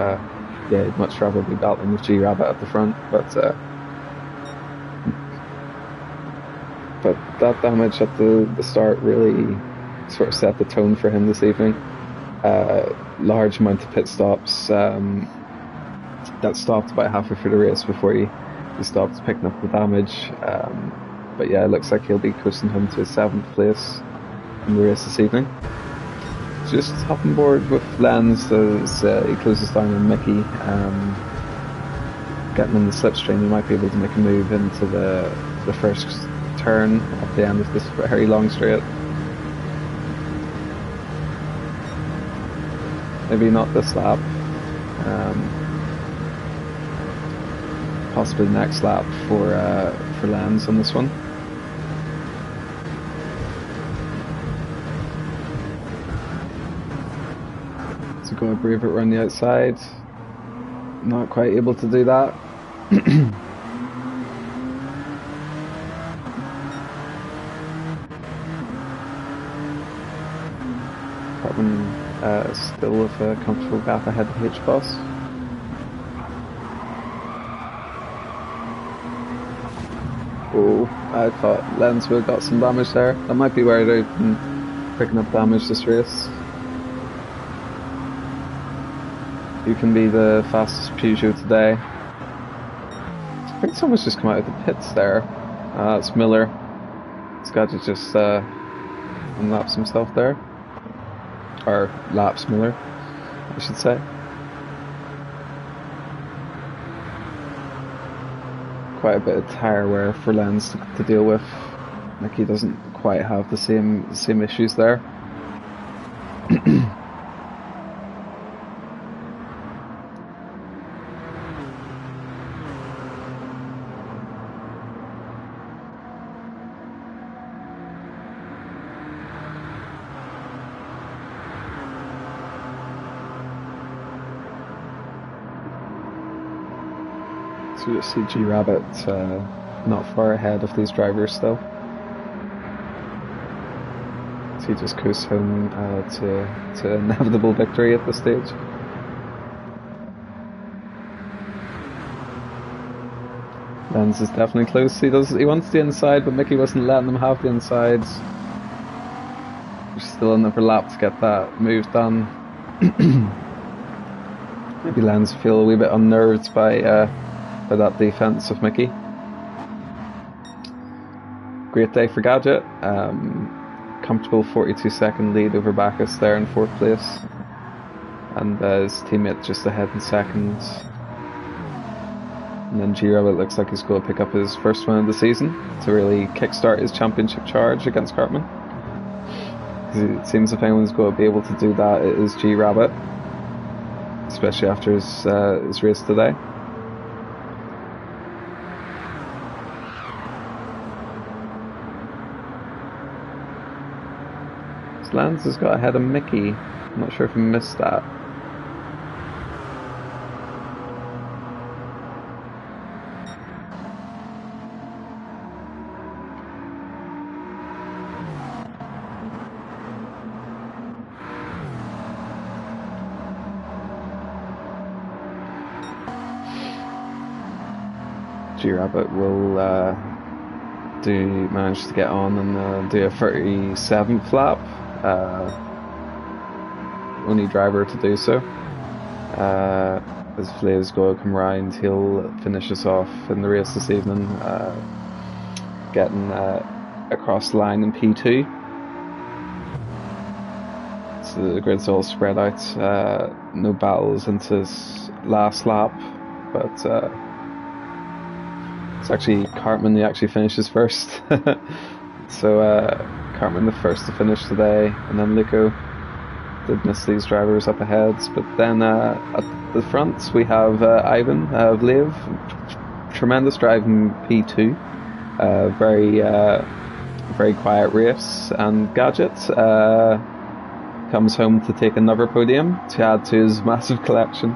Speaker 1: yeah, he'd much rather be battling with G-Rabbit at the front. But that damage at the start really sort of set the tone for him this evening. Large amount of pit stops. That stopped about halfway through the race before he stopped picking up the damage. But yeah, it looks like he'll be coasting home to 7th place in the race this evening. Just hopping board with Lenz as he closes down on Mickey. Getting in the slipstream, he might be able to make a move into the first turn at the end of this very long straight. Maybe not this lap. Possibly next lap for Lenz on this one. So go brave it around the outside. Not quite able to do that. Cartman still with a comfortable gap ahead of H-Boss. Oh, I thought Lenz would have got some damage there. That might be where they've been picking up damage this race. Who can be the fastest Peugeot today? I think someone's just come out of the pits there. It's Miller. Skadget just unlaps himself there. Or laps Miller, I should say. Quite a bit of tyre wear for Lenz to deal with. Like, he doesn't quite have the same issues there. So you see G-Rabbit not far ahead of these drivers still. So he just coasts home to inevitable victory at this stage. Lenz is definitely close. He wants the inside, but Mickey wasn't letting him have the inside. There's still another lap to get that move done. Maybe Lenz feel a wee bit unnerved by that defense of Mickey. Great day for Gadget. Comfortable 42-second lead over Bacchus there in 4th place, and his teammate just ahead in 2nd. And then G-Rabbit looks like he's going to pick up his first win of the season to really kickstart his championship charge against Cartman. It seems if anyone's going to be able to do that, it is G-Rabbit, especially after his race today. Lenz has got ahead of Mickey. I'm not sure if he missed that. G-Rabbit will manage to get on and do a 37th lap. Only driver to do so. As Flav's going to come round, he'll finish us off in the race this evening, getting across the line in P2. So the grid's all spread out, no battles into his last lap, but it's actually Cartman who actually finishes first. So Cartman the first to finish today, and then Luco did miss these drivers up ahead. But then at the front we have Ivan Vlev, tremendous drive in P2, very quiet race, and Gadget comes home to take another podium to add to his massive collection.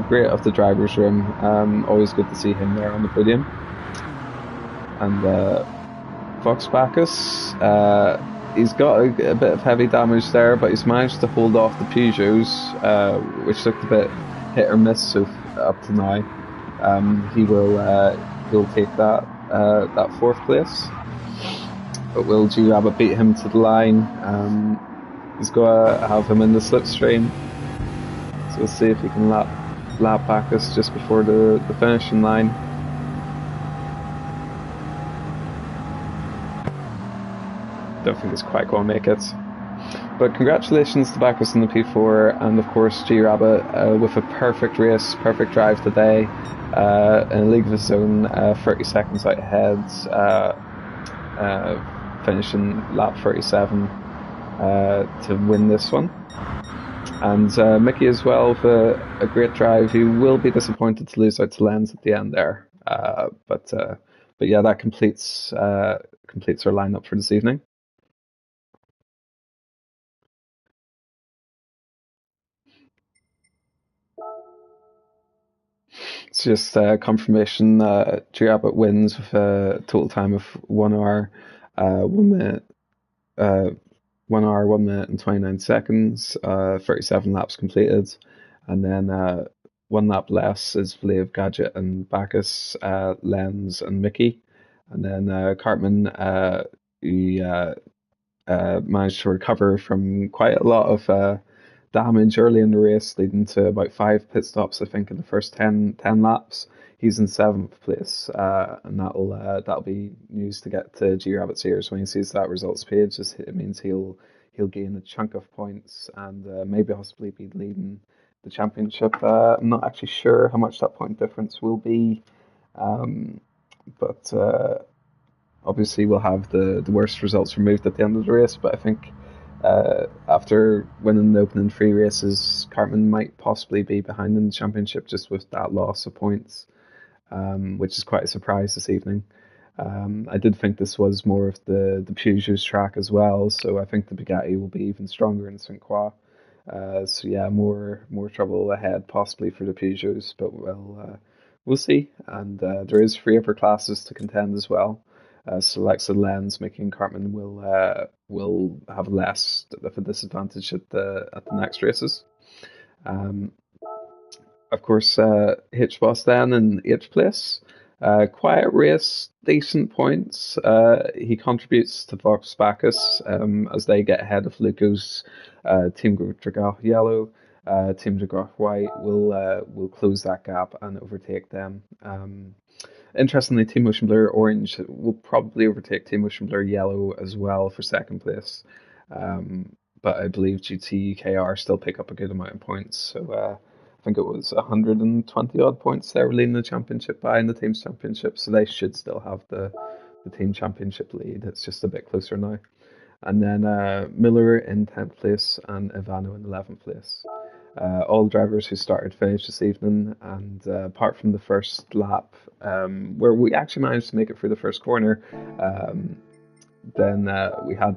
Speaker 1: Great of the driver's room. Always good to see him there on the podium. And Fox Bacchus. He's got a bit of heavy damage there, but he's managed to hold off the Peugeots, which looked a bit hit or miss up to now. He'll take that fourth place. But will G Rabbit beat him to the line? He's got to have him in the slipstream. So we'll see if he can lap Bacchus just before the finishing line. Don't think he's quite going to make it. But congratulations to Bacchus in the P4, and of course G Rabbit with a perfect race, perfect drive today, in a league of his own, 30 seconds out ahead, finishing lap 37 to win this one. And Mickey as well with a great drive. He will be disappointed to lose out to Lenz at the end there, but yeah, that completes our lineup for this evening. It's just confirmation that G Rabbit wins with a total time of 1 hour, 1 minute, 1 minute and 29 seconds, 37 laps completed, and then 1 lap less is Vlave, Gadget, and Bacchus, Lenz, and Mickey, and then Cartman, he managed to recover from quite a lot of damage early in the race, leading to about 5 pit stops, I think, in the first 10 laps. He's in 7th place, and that'll be news to get to G Rabbit's ears when he sees that results page. It means he'll gain a chunk of points and maybe possibly be leading the championship. I'm not actually sure how much that point difference will be, but obviously we'll have the worst results removed at the end of the race. But I think after winning the opening 3 races, Cartman might possibly be behind in the championship just with that loss of points, which is quite a surprise this evening. I did think this was more of the Peugeot's track as well, so I think the Bugatti will be even stronger in St. Croix. So yeah, more trouble ahead possibly for the Peugeots, but we'll see. And there is 3 upper classes to contend as well. So like the Lenz, Mickey, and Cartman will have less of a disadvantage at the next races. Of course, H-Boss then in 8th place. Quiet race, decent points. He contributes to Vox Bacchus as they get ahead of Luco's Team Dragoff Yellow. Team Dragoff White will close that gap and overtake them. Interestingly, Team Ocean Blur Orange will probably overtake Team Ocean Blur Yellow as well for 2nd place. But I believe GT still pick up a good amount of points. So I think it was 120 odd points they were leading the championship by in the team's championship. So they should still have the team championship lead. It's just a bit closer now. And then Miller in 10th place and Ivano in 11th place. All drivers who started finished this evening, and apart from the first lap, where we actually managed to make it through the first corner, then we had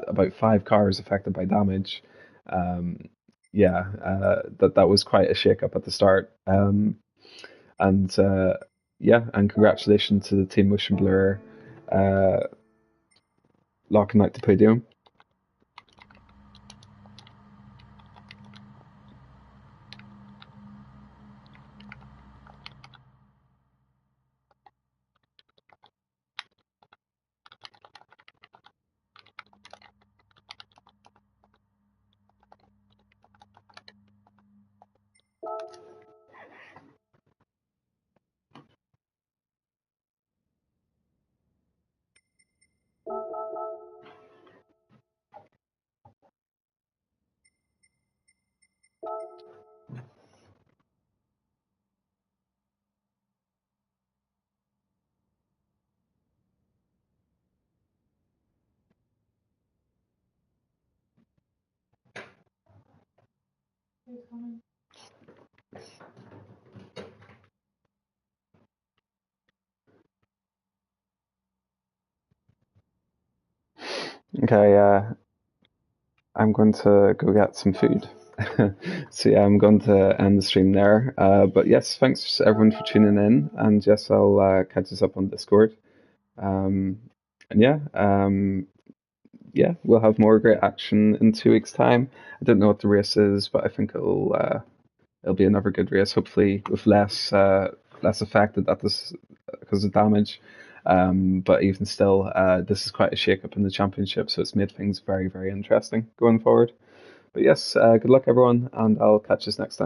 Speaker 1: about 5 cars affected by damage. That was quite a shake-up at the start. And congratulations to the Team Ocean Blur locking out the podium. Okay, I'm going to go get some food. So yeah, I'm going to end the stream there. But yes, thanks everyone for tuning in, and yes, I'll catch us up on Discord. And yeah, we'll have more great action in 2 weeks' time. I don't know what the race is, but I think it'll be another good race, hopefully with less affected at this because of damage. But even still, this is quite a shake up in the championship, so it's made things very, very interesting going forward. But yes, good luck everyone, and I'll catch us next time.